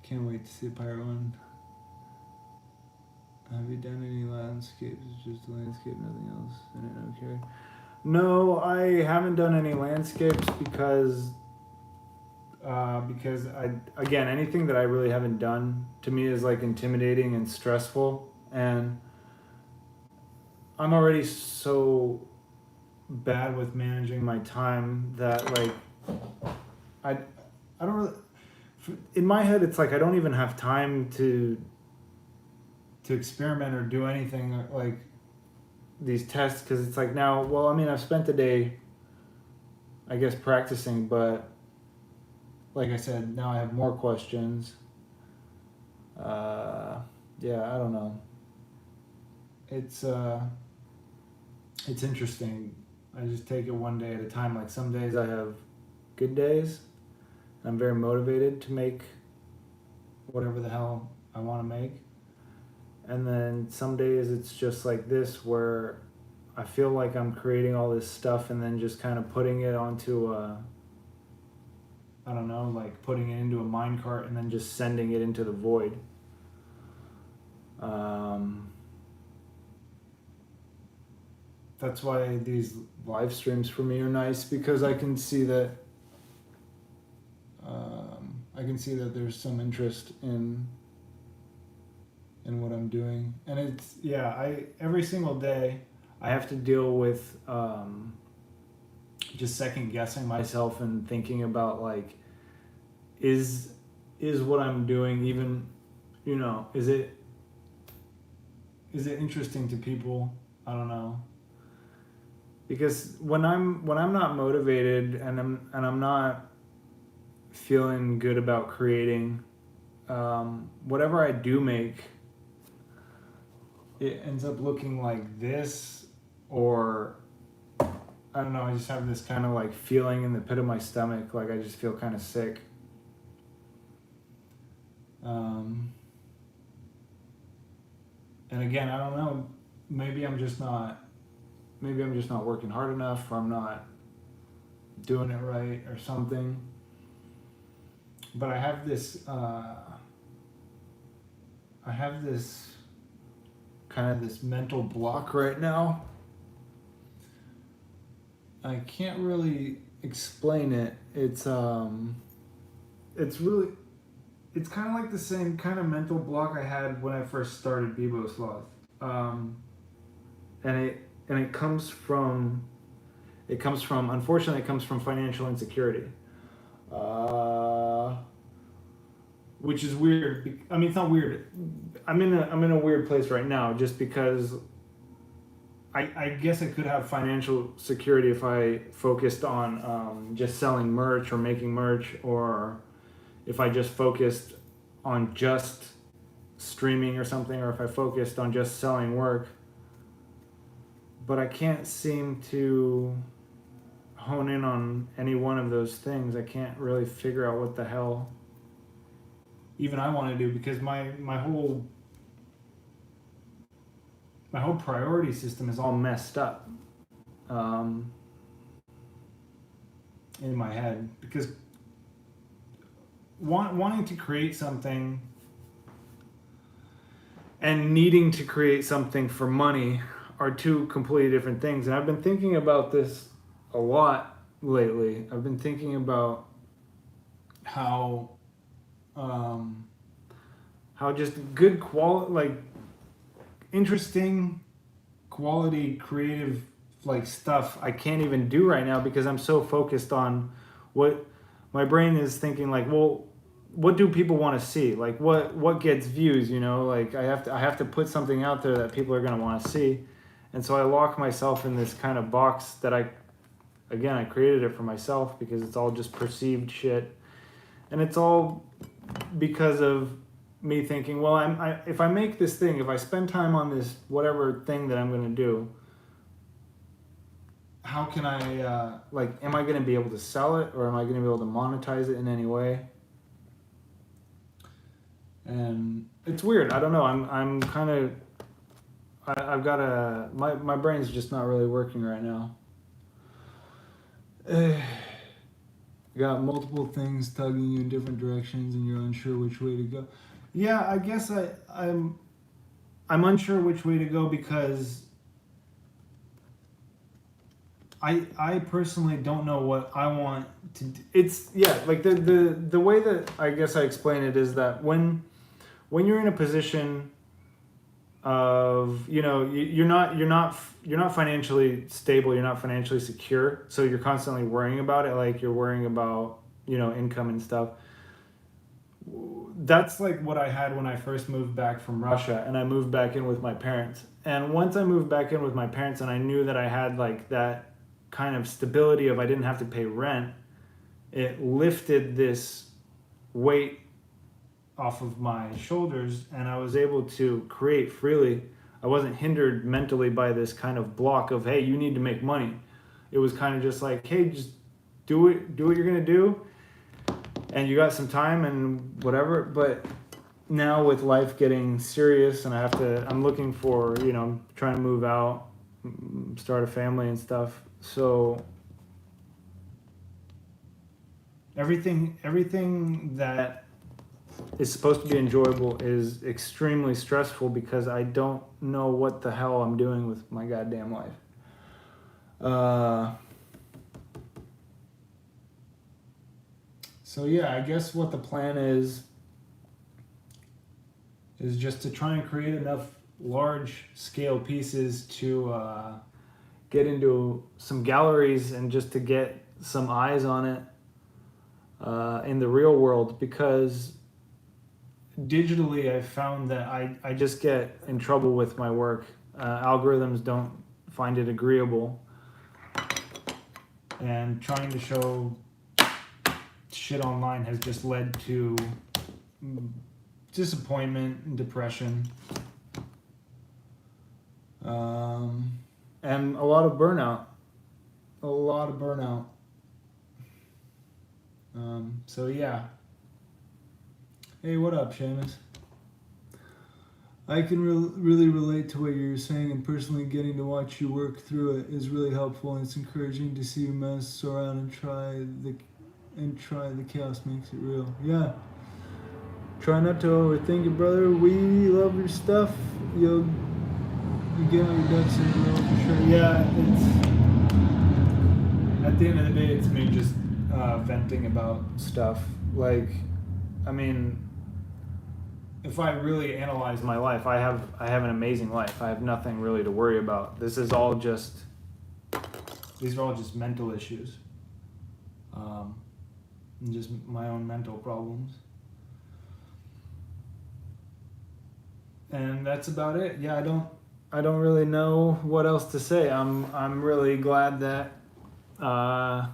Can't wait to see a pirate one. Have you done any landscapes? It's just a landscape, nothing else in it, okay. No, I haven't done any landscapes because again, anything that I really haven't done to me is like intimidating and stressful, and I'm already so bad with managing my time that like I don't really, in my head it's like I don't even have time to experiment or do anything like these tests, because it's like now, well, I mean, I've spent the day I guess practicing, but like I said, now I have more questions. Yeah, I don't know. It's interesting. I just take it one day at a time. Like some days I have good days. I'm very motivated to make whatever the hell I want to make. And then some days it's just like this, where I feel like I'm creating all this stuff and then just kind of putting it onto I don't know, like putting it into a minecart and then just sending it into the void. That's why these live streams for me are nice, because I can see that there's some interest in what I'm doing. And it's, yeah, every single day I have to deal with just second guessing myself and thinking about like, is what I'm doing even, is it is it interesting to people? I don't know. Because when I'm not motivated and I'm not feeling good about creating, whatever I do make, it ends up looking like this, or I don't know, I just have this kind of like feeling in the pit of my stomach, like I just feel kind of sick. And again, I don't know, maybe I'm just not working hard enough, or I'm not doing it right or something. But I have this kind of this mental block right now. I can't really explain it. It's kind of like the same kind of mental block I had when I first started Bebo Sloth. And it comes from unfortunately, it comes from financial insecurity. Which is weird. I mean, it's not weird. I'm in a weird place right now, just because I guess I could have financial security if I focused on just selling merch or making merch, or if I just focused on just streaming or something, or if I focused on just selling work. But I can't seem to hone in on any one of those things. I can't really figure out what the hell even I want to do, because my whole priority system is all messed up in my head, because wanting to create something and needing to create something for money are two completely different things. And I've been thinking about this a lot lately. I've been thinking about how just good quality, like interesting quality creative like stuff I can't even do right now, because I'm so focused on what my brain is thinking, like, well, what do people want to see? Like what gets views, you know? Like I have to put something out there that people are going to want to see. And so I lock myself in this kind of box that I created it for myself, because it's all just perceived shit. And it's all because of me thinking, well, if I make this thing, if I spend time on this whatever thing that I'm going to do, how can I, am I going to be able to sell it, or am I going to be able to monetize it in any way? And it's weird. I don't know. I'm kind of, I've got my brain's just not really working right now. Got multiple things tugging you in different directions, and you're unsure which way to go. Yeah, I guess I'm unsure which way to go, because I personally don't know what I want to do. It's like the way that I guess I explain it is that when you're in a position of, you know, you're not financially stable, you're not financially secure, so you're constantly worrying about it, like you're worrying about, you know, income and stuff. That's like what I had when I first moved back from Russia, and I moved back in with my parents. And once I moved back in with my parents, and I knew that I had like that kind of stability of I didn't have to pay rent, it lifted this weight off of my shoulders, and I was able to create freely. I wasn't hindered mentally by this kind of block of, hey, you need to make money. It was kind of just like, hey, just do what you're gonna do, and you got some time and whatever. But now with life getting serious, and I'm looking for, you know, I'm trying to move out, start a family and stuff. So everything that is supposed to be enjoyable is extremely stressful, because I don't know what the hell I'm doing with my goddamn life. So yeah, I guess what the plan is just to try and create enough large scale pieces to get into some galleries, and just to get some eyes on it in the real world, because digitally, I found that I just get in trouble with my work. Algorithms don't find it agreeable. And trying to show shit online has just led to disappointment and depression. And a lot of burnout. A lot of burnout. So yeah. Hey, what up, Seamus? I can really relate to what you're saying, and personally getting to watch you work through it is really helpful, and it's encouraging to see you mess around and try the chaos makes it real. Yeah. Try not to overthink it, brother. We love your stuff. You get all your ducks in a row for sure. Yeah, it's at the end of the day, it's me just venting about stuff. Like, I mean, if I really analyze my life, I have an amazing life. I have nothing really to worry about. These are all just mental issues, and just my own mental problems. And that's about it. Yeah, I don't really know what else to say. I'm really glad that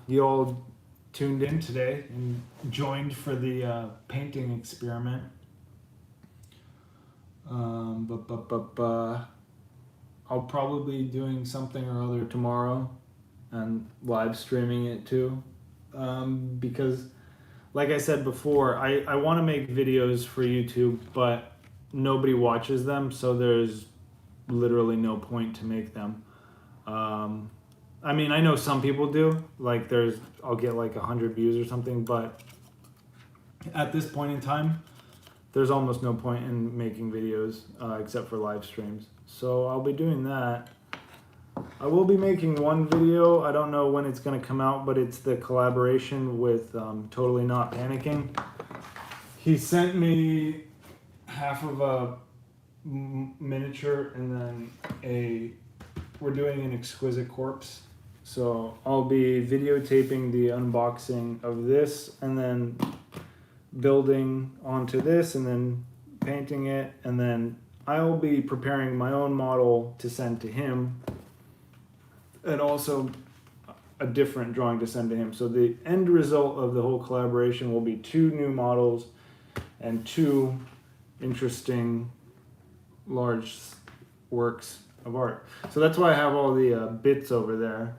you all tuned in today and joined for the painting experiment. I'll probably be doing something or other tomorrow and live streaming it too, because like I said before, I want to make videos for YouTube, but nobody watches them, so there's literally no point to make them. I mean, I know some people do, like I'll get like 100 views or something, but at this point in time, there's almost no point in making videos except for live streams. So I'll be doing that. I will be making one video. I don't know when it's going to come out, but it's the collaboration with Totally Not Panicking. He sent me half of a miniature and then we're doing an exquisite corpse. So I'll be videotaping the unboxing of this and then building onto this and then painting it, and then I'll be preparing my own model to send to him and also a different drawing to send to him. So the end result of the whole collaboration will be 2 new models and 2 interesting large works of art. So that's why I have all the bits over there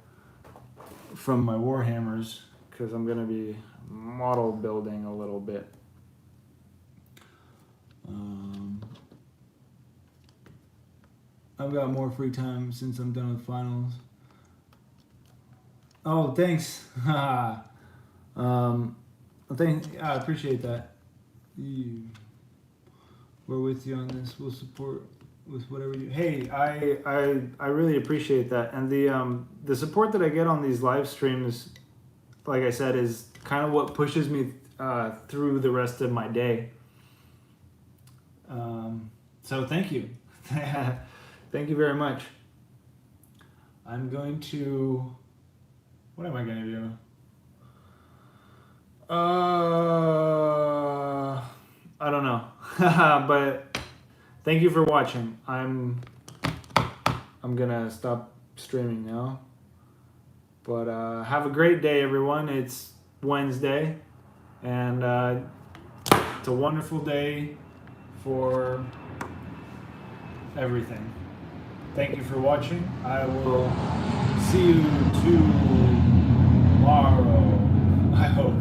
from my Warhammers, because I'm going to be model building a little bit. I've got more free time since I'm done with finals. Oh, thanks. I appreciate that. We're with you on this. We'll support with whatever you. Hey, I really appreciate that, and the support that I get on these live streams, like I said, is kind of what pushes me through the rest of my day. So thank you. Thank you very much. I'm going to, what am I going to do? I don't know. But thank you for watching. I'm gonna stop streaming now. But have a great day, everyone. It's Wednesday, and it's a wonderful day for everything. Thank you for watching. I will see you tomorrow, I hope.